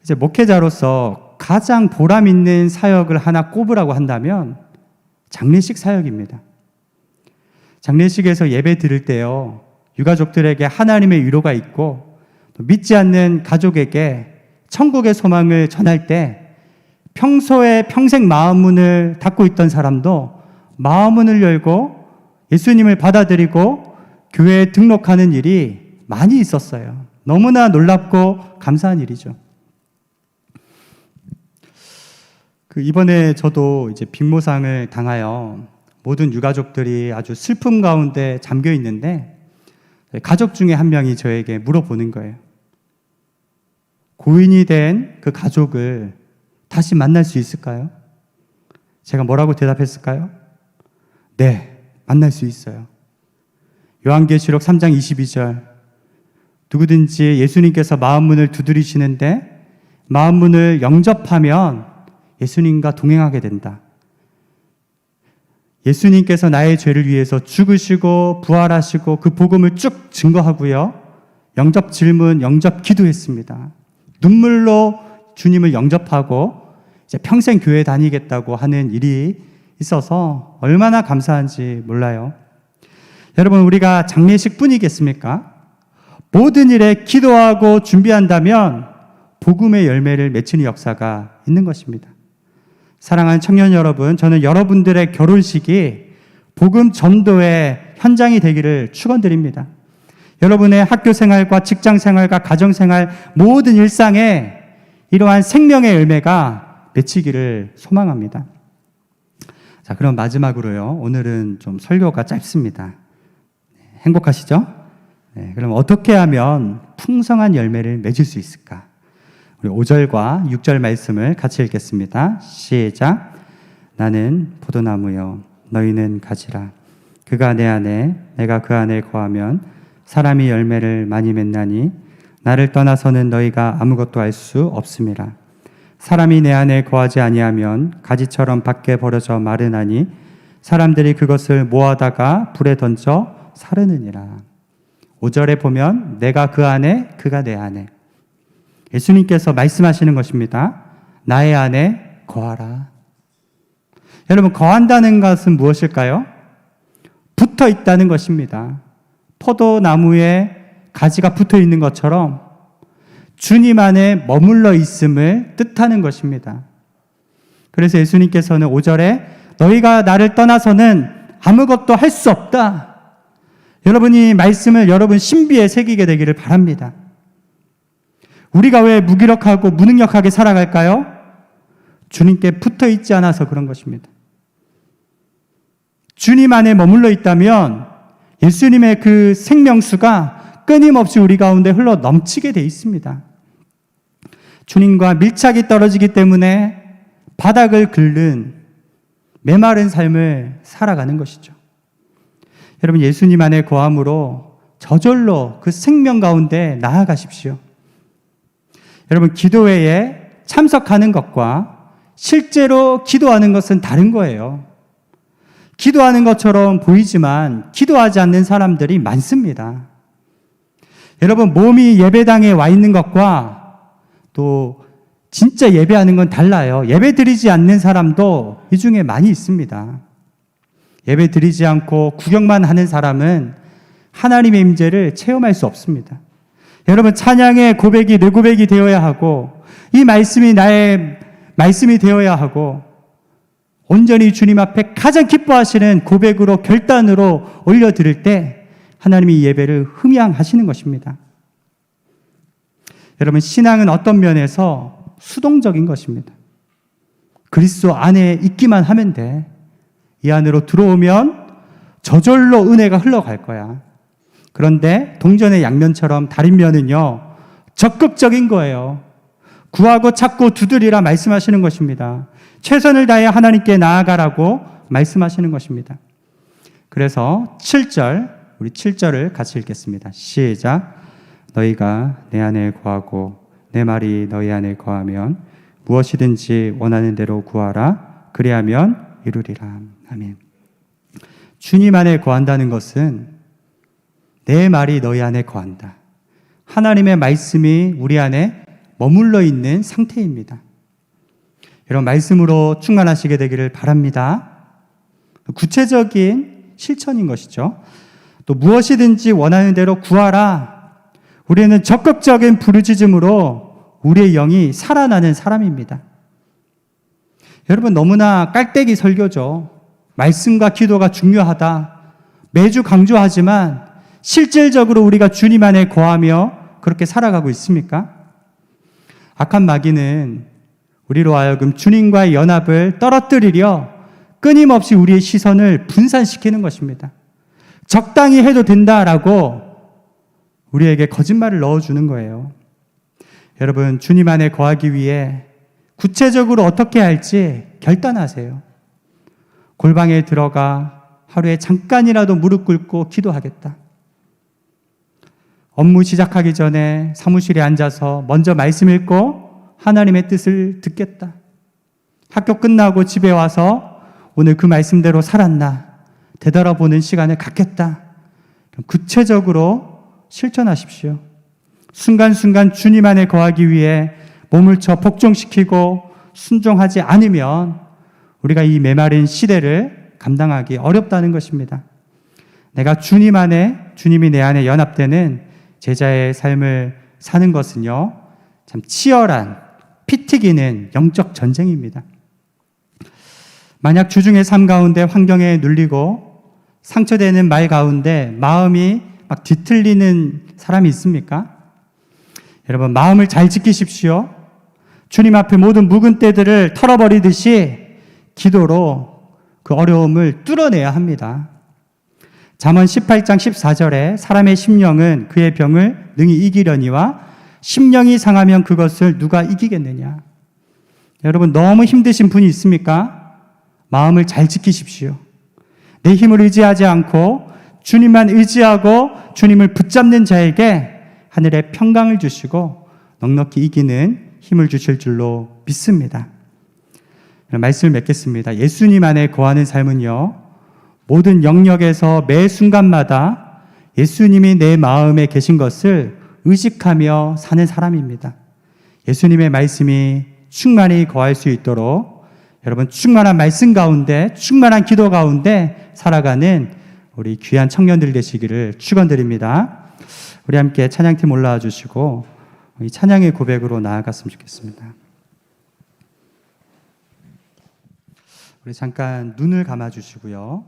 이제 목회자로서 가장 보람 있는 사역을 하나 꼽으라고 한다면 장례식 사역입니다. 장례식에서 예배 드릴 때요, 유가족들에게 하나님의 위로가 있고 또 믿지 않는 가족에게 천국의 소망을 전할 때 평소에 평생 마음문을 닫고 있던 사람도 마음문을 열고 예수님을 받아들이고 교회에 등록하는 일이 많이 있었어요. 너무나 놀랍고 감사한 일이죠. 이번에 저도 이제 빅모상을 당하여 모든 유가족들이 아주 슬픔 가운데 잠겨 있는데 가족 중에 한 명이 저에게 물어보는 거예요. 고인이 된 그 가족을 다시 만날 수 있을까요? 제가 뭐라고 대답했을까요? 네, 만날 수 있어요. 요한계시록 3장 22절, 누구든지 예수님께서 마음문을 두드리시는데 마음문을 영접하면 예수님과 동행하게 된다. 예수님께서 나의 죄를 위해서 죽으시고 부활하시고 그 복음을 쭉 증거하고요, 영접 질문, 영접 기도했습니다. 눈물로 주님을 영접하고 이제 평생 교회 다니겠다고 하는 일이 있어서 얼마나 감사한지 몰라요. 여러분, 우리가 장례식 뿐이겠습니까? 모든 일에 기도하고 준비한다면 복음의 열매를 맺히는 역사가 있는 것입니다. 사랑하는 청년 여러분, 저는 여러분들의 결혼식이 복음 전도의 현장이 되기를 축원드립니다. 여러분의 학교 생활과 직장 생활과 가정 생활 모든 일상에 이러한 생명의 열매가 맺히기를 소망합니다. 자, 그럼 마지막으로요, 오늘은 좀 설교가 짧습니다. 행복하시죠? 네, 그럼 어떻게 하면 풍성한 열매를 맺을 수 있을까? 우리 5절과 6절 말씀을 같이 읽겠습니다. 시작. 나는 포도나무요, 너희는 가지라. 그가 내 안에, 내가 그 안에 거하면 사람이 열매를 많이 맺나니 나를 떠나서는 너희가 아무것도 할 수 없음이라. 사람이 내 안에 거하지 아니하면 가지처럼 밖에 버려져 마르나니 사람들이 그것을 모아다가 불에 던져 사르느니라. 5절에 보면 내가 그 안에, 그가 내 안에. 예수님께서 말씀하시는 것입니다. 나의 안에 거하라. 여러분, 거한다는 것은 무엇일까요? 붙어 있다는 것입니다. 포도나무에 가지가 붙어 있는 것처럼 주님 안에 머물러 있음을 뜻하는 것입니다. 그래서 예수님께서는 5절에 너희가 나를 떠나서는 아무것도 할 수 없다. 여러분이 말씀을 여러분 신비에 새기게 되기를 바랍니다. 우리가 왜 무기력하고 무능력하게 살아갈까요? 주님께 붙어 있지 않아서 그런 것입니다. 주님 안에 머물러 있다면 예수님의 그 생명수가 끊임없이 우리 가운데 흘러 넘치게 돼 있습니다. 주님과 밀착이 떨어지기 때문에 바닥을 긁는 메마른 삶을 살아가는 것이죠. 여러분, 예수님 안에 거함으로 저절로 그 생명 가운데 나아가십시오. 여러분, 기도회에 참석하는 것과 실제로 기도하는 것은 다른 거예요. 기도하는 것처럼 보이지만 기도하지 않는 사람들이 많습니다. 여러분, 몸이 예배당에 와 있는 것과 또 진짜 예배하는 건 달라요. 예배 드리지 않는 사람도 이 중에 많이 있습니다. 예배 드리지 않고 구경만 하는 사람은 하나님의 임재를 체험할 수 없습니다. 여러분, 찬양의 고백이 내 고백이 되어야 하고 이 말씀이 나의 말씀이 되어야 하고 온전히 주님 앞에 가장 기뻐하시는 고백으로 결단으로 올려드릴 때 하나님이 이 예배를 흠양하시는 것입니다. 여러분, 신앙은 어떤 면에서 수동적인 것입니다. 그리스도 안에 있기만 하면 돼. 이 안으로 들어오면 저절로 은혜가 흘러갈 거야. 그런데 동전의 양면처럼 다른 면은요, 적극적인 거예요. 구하고 찾고 두드리라 말씀하시는 것입니다. 최선을 다해 하나님께 나아가라고 말씀하시는 것입니다. 그래서 7절, 우리 7절을 같이 읽겠습니다. 시작. 너희가 내 안에 거하고 내 말이 너희 안에 거하면 무엇이든지 원하는 대로 구하라. 그리하면 이루리라. 아멘. 주님 안에 거한다는 것은 내 말이 너희 안에 거한다. 하나님의 말씀이 우리 안에 머물러 있는 상태입니다. 이런 말씀으로 충만하시게 되기를 바랍니다. 구체적인 실천인 것이죠. 또 무엇이든지 원하는 대로 구하라. 우리는 적극적인 부르짖음으로 우리의 영이 살아나는 사람입니다. 여러분, 너무나 깔때기 설교죠. 말씀과 기도가 중요하다. 매주 강조하지만 실질적으로 우리가 주님 안에 거하며 그렇게 살아가고 있습니까? 악한 마귀는 우리로 하여금 주님과의 연합을 떨어뜨리려 끊임없이 우리의 시선을 분산시키는 것입니다. 적당히 해도 된다라고 우리에게 거짓말을 넣어주는 거예요. 여러분, 주님 안에 거하기 위해 구체적으로 어떻게 할지 결단하세요. 골방에 들어가 하루에 잠깐이라도 무릎 꿇고 기도하겠다. 업무 시작하기 전에 사무실에 앉아서 먼저 말씀 읽고 하나님의 뜻을 듣겠다. 학교 끝나고 집에 와서 오늘 그 말씀대로 살았나 되돌아보는 시간을 갖겠다. 구체적으로 실천하십시오. 순간순간 주님 안에 거하기 위해 몸을 쳐 복종시키고 순종하지 않으면 우리가 이 메마른 시대를 감당하기 어렵다는 것입니다. 내가 주님 안에, 주님이 내 안에 연합되는 제자의 삶을 사는 것은요, 참 치열한 피 튀기는 영적 전쟁입니다. 만약 주중의 삶 가운데 환경에 눌리고 상처되는 말 가운데 마음이 막 뒤틀리는 사람이 있습니까? 여러분, 마음을 잘 지키십시오. 주님 앞에 모든 묵은 때들을 털어버리듯이 기도로 그 어려움을 뚫어내야 합니다. 잠언 18장 14절에 사람의 심령은 그의 병을 능히 이기려니와 심령이 상하면 그것을 누가 이기겠느냐. 여러분, 너무 힘드신 분이 있습니까? 마음을 잘 지키십시오. 내 힘을 의지하지 않고 주님만 의지하고 주님을 붙잡는 자에게 하늘의 평강을 주시고 넉넉히 이기는 힘을 주실 줄로 믿습니다. 말씀을 맺겠습니다. 예수님 안에 거하는 삶은요, 모든 영역에서 매 순간마다 예수님이 내 마음에 계신 것을 의식하며 사는 사람입니다. 예수님의 말씀이 충만히 거할 수 있도록 여러분, 충만한 말씀 가운데, 충만한 기도 가운데 살아가는 우리 귀한 청년들 되시기를 축원드립니다. 우리 함께 찬양팀 올라와 주시고 이 찬양의 고백으로 나아갔으면 좋겠습니다. 우리 잠깐 눈을 감아 주시고요.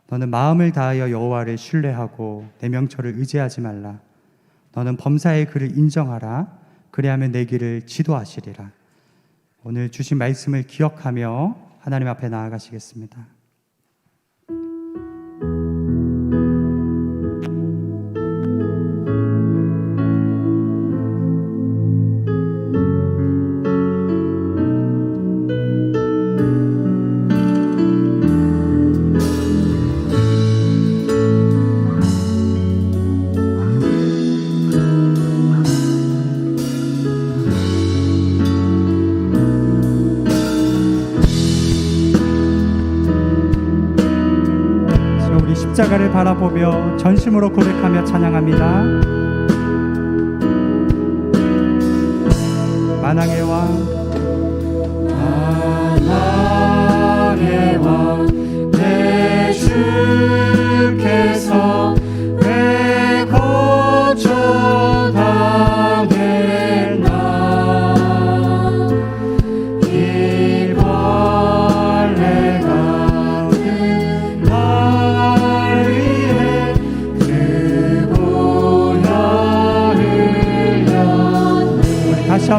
너는 마음을 다하여 여호와를 신뢰하고 내 명철을 의지하지 말라. 너는 범사의 그를 인정하라. 그리하면 내 길을 지도하시리라. 오늘 주신 말씀을 기억하며 하나님 앞에 나아가시겠습니다. 십자가를 바라보며 전심으로 고백하며 찬양합니다. 만왕의 왕, 만왕의 왕 내 주께서 왜 고초당했나. 이번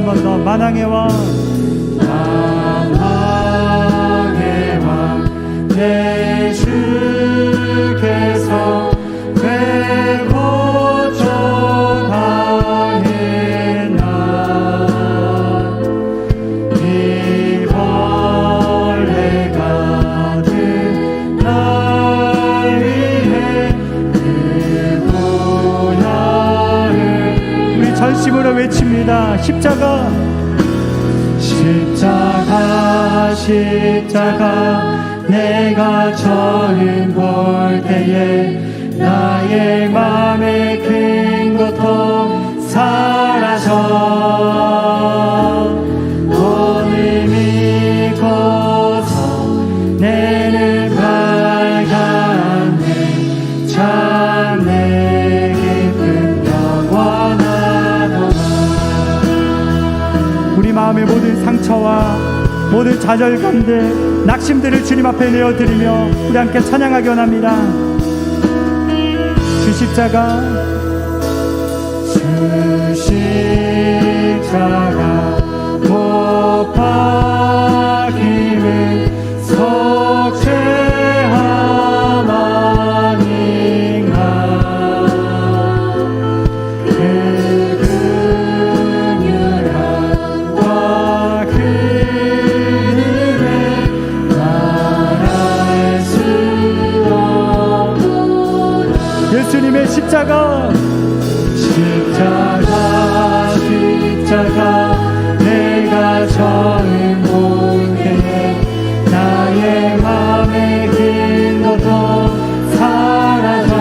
한 번 더 만왕의 왕 만왕의 왕 내 주께서 회고조 강해나 이 벌레 가득 날 위해 그 보혈을 우리 전심으로 외칩니다. 십자가 십자가 십자가 내가 저는 볼 때에 나의 맘의 큰 고통 사라져 오늘 믿고서 내는 밝았네 참 내 기쁨 영원하도다. 우리 마음의 모든 상처와 모든 좌절감들 낙심들을 주님 앞에 내어드리며 우리 함께 찬양하기 원합니다. 주 십자가 주 십자가 못 박힘을 속죄함 아닌가 그 긍휼함과 그 은혜 말할 수 없구나. 예수님의 십자가 십자가 십자가 내가 처음 볼 때에 나의 맘의 긴 고통 사라져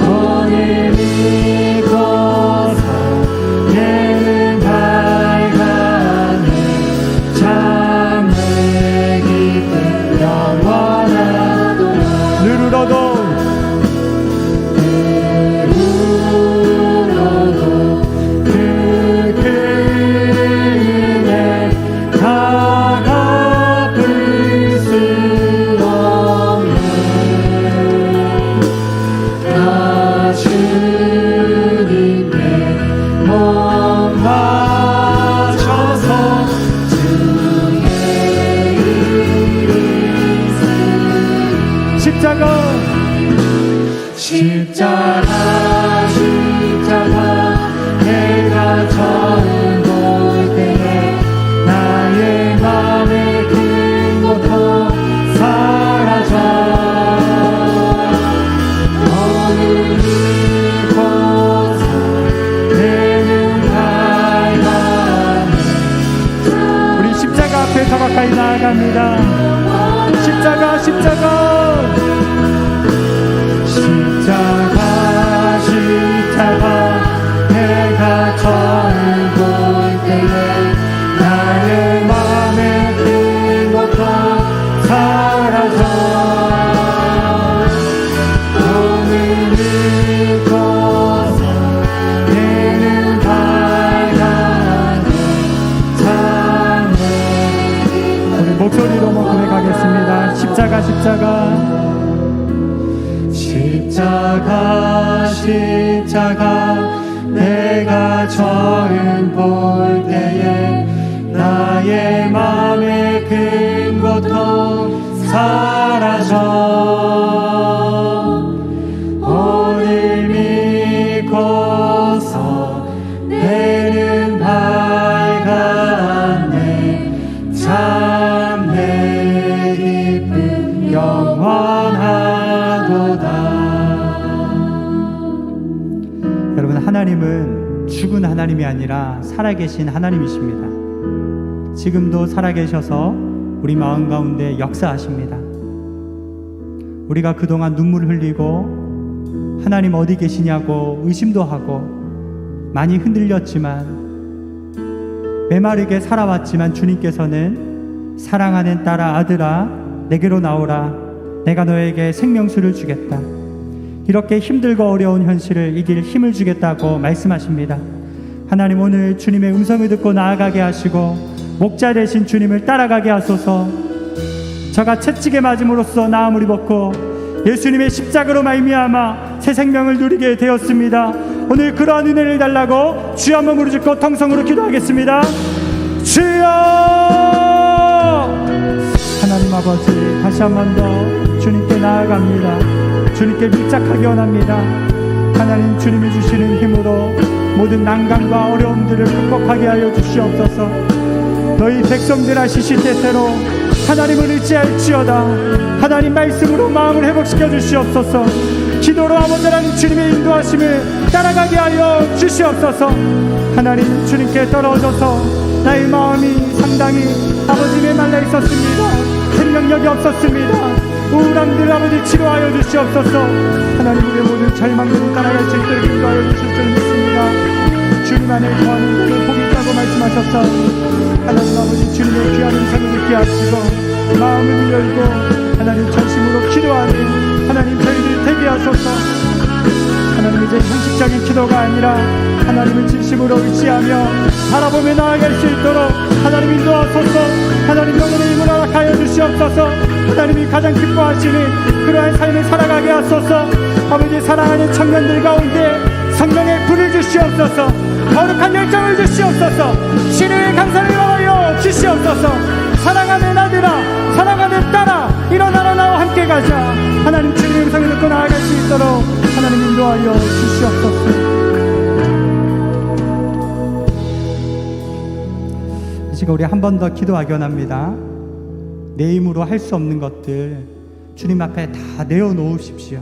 오늘 믿고서 내는 밝았네 참 내 기쁨 영원하도다. 늘 울어도 그 은혜 다 갚을 수 없네 다 주님께 몸 바쳐서 주의 이름 십자가 십자가 십자가 내가 처음 볼 때에 나의 맘의 큰 고통 사라져 오늘 믿고서 내는 밝았네 우리 십자가 앞에 더 가까이 나아갑니다. 십자가 십자가 십자가 십자가 내가 처음 볼 때에 나의 맘의 큰 고통 사라져 오늘 믿고서 내는 밝았네 참 우리 목소리로만 고백하겠습니다. 십자가 십자가 십자가 십자가 내가 처음 볼 때에 나의 맘의 큰 고통 사라져 오늘 믿고서 내는 밝았네 참 내 기쁨 영원하도다. 여러분, 하나님은 죽은 하나님이 아니라 살아계신 하나님이십니다. 지금도 살아계셔서 우리 마음 가운데 역사하십니다. 우리가 그동안 눈물을 흘리고 하나님 어디 계시냐고 의심도 하고 많이 흔들렸지만 메마르게 살아왔지만 주님께서는 사랑하는 딸아 아들아 내게로 나오라 내가 너에게 생명수를 주겠다. 이렇게 힘들고 어려운 현실을 이길 힘을 주겠다고 말씀하십니다. 하나님, 오늘 주님의 음성을 듣고 나아가게 하시고 목자 되신 주님을 따라가게 하소서. 저가 채찍에 맞음으로써 나음을 입었고 예수님의 십자가로 말미암아 새 생명을 누리게 되었습니다. 오늘 그러한 은혜를 달라고 주여 한번 무릎 꿇고 통성으로 기도하겠습니다. 주여! 하나님 아버지, 다시 한 번 더 주님께 나아갑니다. 주님께 밀착하기 원합니다. 하나님, 주님이 주시는 힘으로 모든 난관과 어려움들을 극복하게 하여 주시옵소서. 너희 백성들아 시시때때로 하나님을 의지할지어다. 하나님 말씀으로 마음을 회복시켜 주시옵소서. 기도로 아버지 하나님 주님의 인도하심을 따라가게 하여 주시옵소서. 하나님, 주님께 떨어져서 나의 마음이 상당히 아버지에 말라 있었습니다. 생명력이 없었습니다. 우울함들 아버지 치료하여 주시옵소서. 하나님, 우리의 모든 절망들을 따라갈 수 있도록 인도하여 주실 줄 믿습니다. 주님 안에 거하는 것을 복이 있다고 말씀하셨사. 하나님 아버지, 주님의 귀한 음성을 듣게 하시고 마음을 열고 하나님 전심으로 기도하는 하나님 저희들 되게 하소서. 하나님, 이제 형식적인 기도가 아니라 하나님을 진심으로 의지하며 바라보며 나아갈 수 있도록 하나님 인도하소서. 하나님, 영혼의 힘을 허락하여 주시옵소서. 하나님이 가장 기뻐하시는 그러한 삶을 살아가게 하소서. 아버지, 사랑하는 청년들 가운데 성령의 불을 주시옵소서. 거룩한 열정을 주시옵소서. 신의 감사를 위하여 주시옵소서. 사랑하는 아들아, 사랑하는 딸아, 일어나라, 나와 함께 가자. 하나님, 주님의 음성을 듣고 나아갈 수 있도록 하나님 인도하여 주시옵소서. 이 시간 우리 한 번 더 기도하기 원합니다. 내 힘으로 할 수 없는 것들 주님 앞에 다 내어놓으십시오.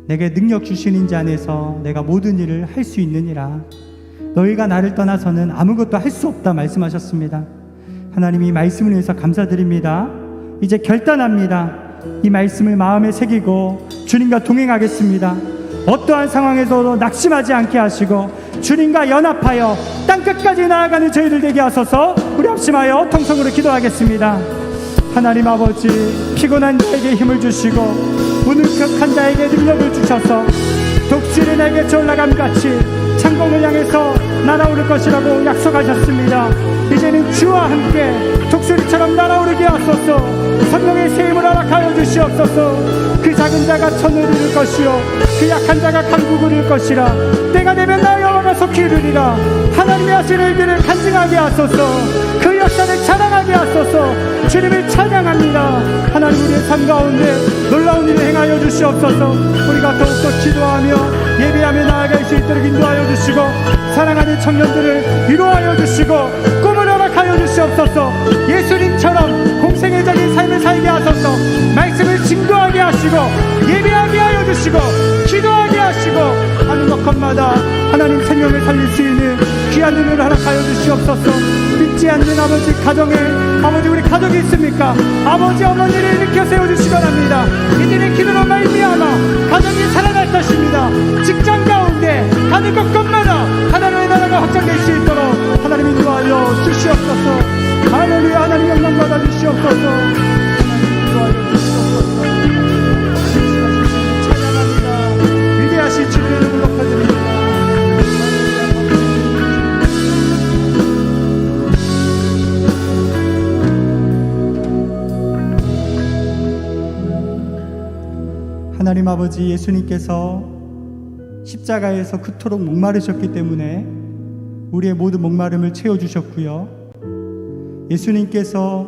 내게 능력 주시는 자 안에서 내가 모든 일을 할 수 있느니라. 너희가 나를 떠나서는 아무것도 할 수 없다 말씀하셨습니다. 하나님, 이 말씀을 위해서 감사드립니다. 이제 결단합니다. 이 말씀을 마음에 새기고 주님과 동행하겠습니다. 어떠한 상황에서도 낙심하지 않게 하시고 주님과 연합하여 땅끝까지 나아가는 저희들 되게 하소서. 우리 합심하여 통성으로 기도하겠습니다. 하나님 아버지, 피곤한 자에게 힘을 주시고 무능력한 자에게 능력을 주셔서 독수리 날개 올라감같이 창공을 향해서 날아오를 것이라고 약속하셨습니다. 이제는 주와 함께 독수리처럼 날아오르게 하소서. 성령의 새 힘을 허락하여 주시옵소서. 그 작은 자가 천을 이룰 것이요 그 약한 자가 강국을 이룰 것이라. 때가 되면 나 여호와가 속히 이루리라. 하나님의 하신 일들을 간증하게 하소서. 그 역사를 자랑하게 하소서. 주님을 찬양합니다. 하나님, 우리의 삶 가운데 놀라운 일을 행하여 주시옵소서. 우리가 더욱더 기도하며 예배하며 나아갈 수 있도록 인도하여 주시고 사랑하는 청년들을 위로하여 주시고 꿈을 허락하여 주시옵소서. 예수님처럼 공생애적인 삶을 살게 하소서. 말씀을 증거하게 하시고 예배하게 하여 주시고 기도하게 하시고 하는 것마다 하나님 생명을 살릴 수 있는 귀한 은혜를 허락하여 주시옵소서. 믿지 않는 아버지 가정에 아버지, 우리 가족이 있습니까? 아버지 어머니를 일으켜 세워주시기 바랍니다. 이들의 기도로 말미암아 가정이 살아날 것입니다. 직장 가운데 가는 곳곳마다 하나님의 나라가 확장될 수 있도록 하나님 인도하여 주시옵소서. 할렐루야. 하나님 영광 받아 주시옵소서. 하나님 인도하여 주시옵소서. 찬양합니다. 위대하신 주님의 이름을 높여드립니다. 하나님 아버지, 예수님께서 십자가에서 그토록 목마르셨기 때문에 우리의 모든 목마름을 채워주셨고요, 예수님께서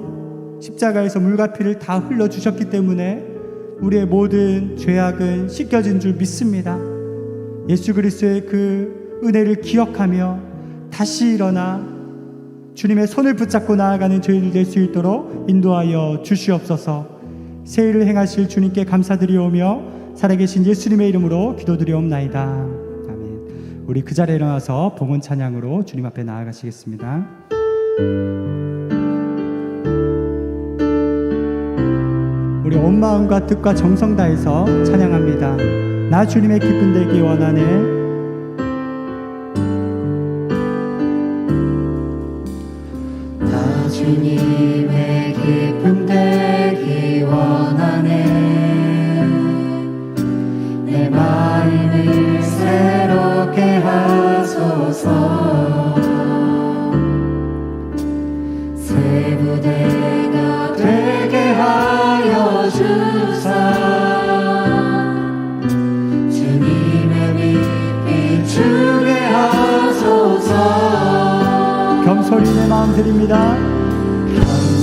십자가에서 물과 피를 다 흘러주셨기 때문에 우리의 모든 죄악은 씻겨진 줄 믿습니다. 예수 그리스도의 그 은혜를 기억하며 다시 일어나 주님의 손을 붙잡고 나아가는 저희들 될 수 있도록 인도하여 주시옵소서. 새 일을 행하실 주님께 감사드리오며 살아계신 예수님의 이름으로 기도드리옵나이다. 아멘. 우리 그 자리에 일어나서 봉헌 찬양으로 주님 앞에 나아가시겠습니다. 우리 온 마음과 뜻과 정성 다해서 찬양합니다. 나 주님의 기쁨 되기 원하네. 나 주님의 기쁨 되기 원하네. 내 마음을 새롭게 하소서. 새 부대가 되게 하여 주사. 주님의 소리 내 마음 드립니다.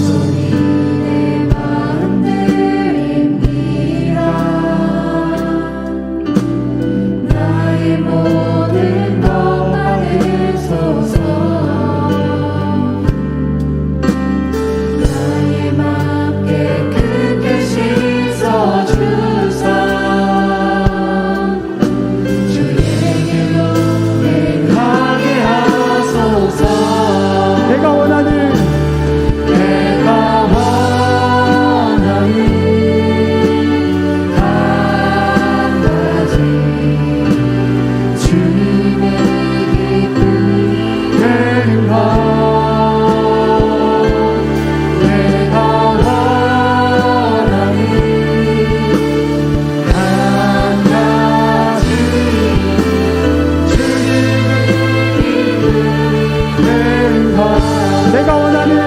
소리 내 마음 드립니다. 나의 모든 것 받으소서. 나의 맘 깨끗게 씻어주사. 주에게로 가게 하소서. 내가 원하는 한 가지 주님의 기쁨이 되는 것. 내가 원하는 한 가지 주님의 기쁨이 되는 것. 내가 원하는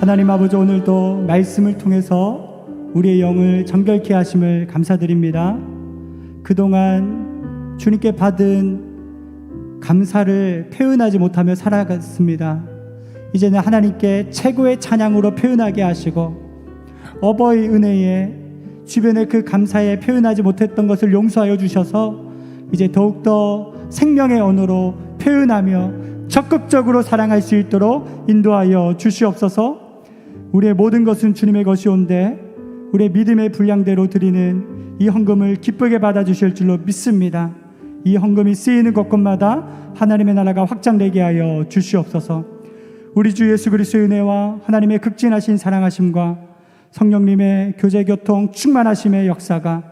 하나님 아버지, 오늘도 말씀을 통해서 우리의 영을 정결케 하심을 감사드립니다. 그동안 주님께 받은 감사를 표현하지 못하며 살아갔습니다. 이제는 하나님께 최고의 찬양으로 표현하게 하시고, 어버이 은혜에 주변에 그 감사에 표현하지 못했던 것을 용서하여 주셔서 이제 더욱더 생명의 언어로 표현하며 적극적으로 사랑할 수 있도록 인도하여 주시옵소서. 우리의 모든 것은 주님의 것이온데 우리의 믿음의 분량대로 드리는 이 헌금을 기쁘게 받아주실 줄로 믿습니다. 이 헌금이 쓰이는 곳곳마다 하나님의 나라가 확장되게 하여 주시옵소서. 우리 주 예수 그리스도의 은혜와 하나님의 극진하신 사랑하심과 성령님의 교제교통 충만하심의 역사가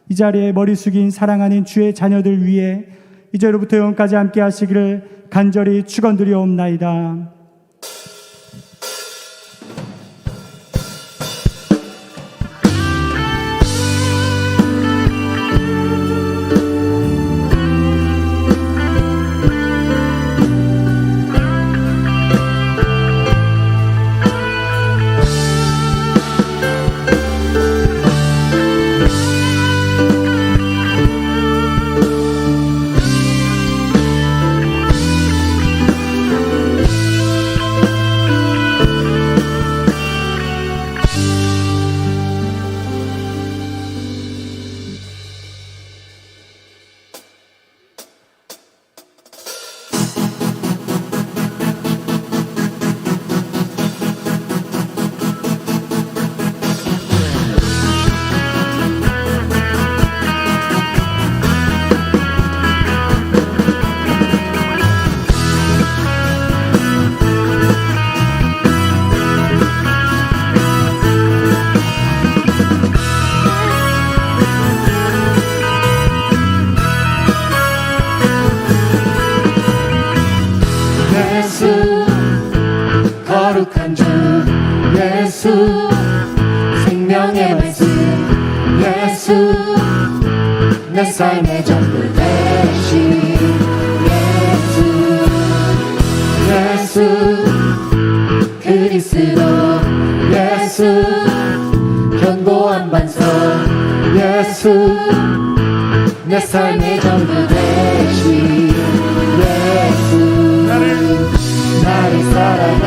이 자리에 머리 숙인 사랑하는 주의 자녀들 위해 이제로부터 영원까지 함께 하시기를 간절히 축원드리옵나이다. 거룩한 주 예수, 생명의 말씀 예수, 내 삶의 전부 되신 예수, 예수 그리스도 예수, 견고한 반석 예수, 내 삶의 전부 되신 예수, 나를 사랑해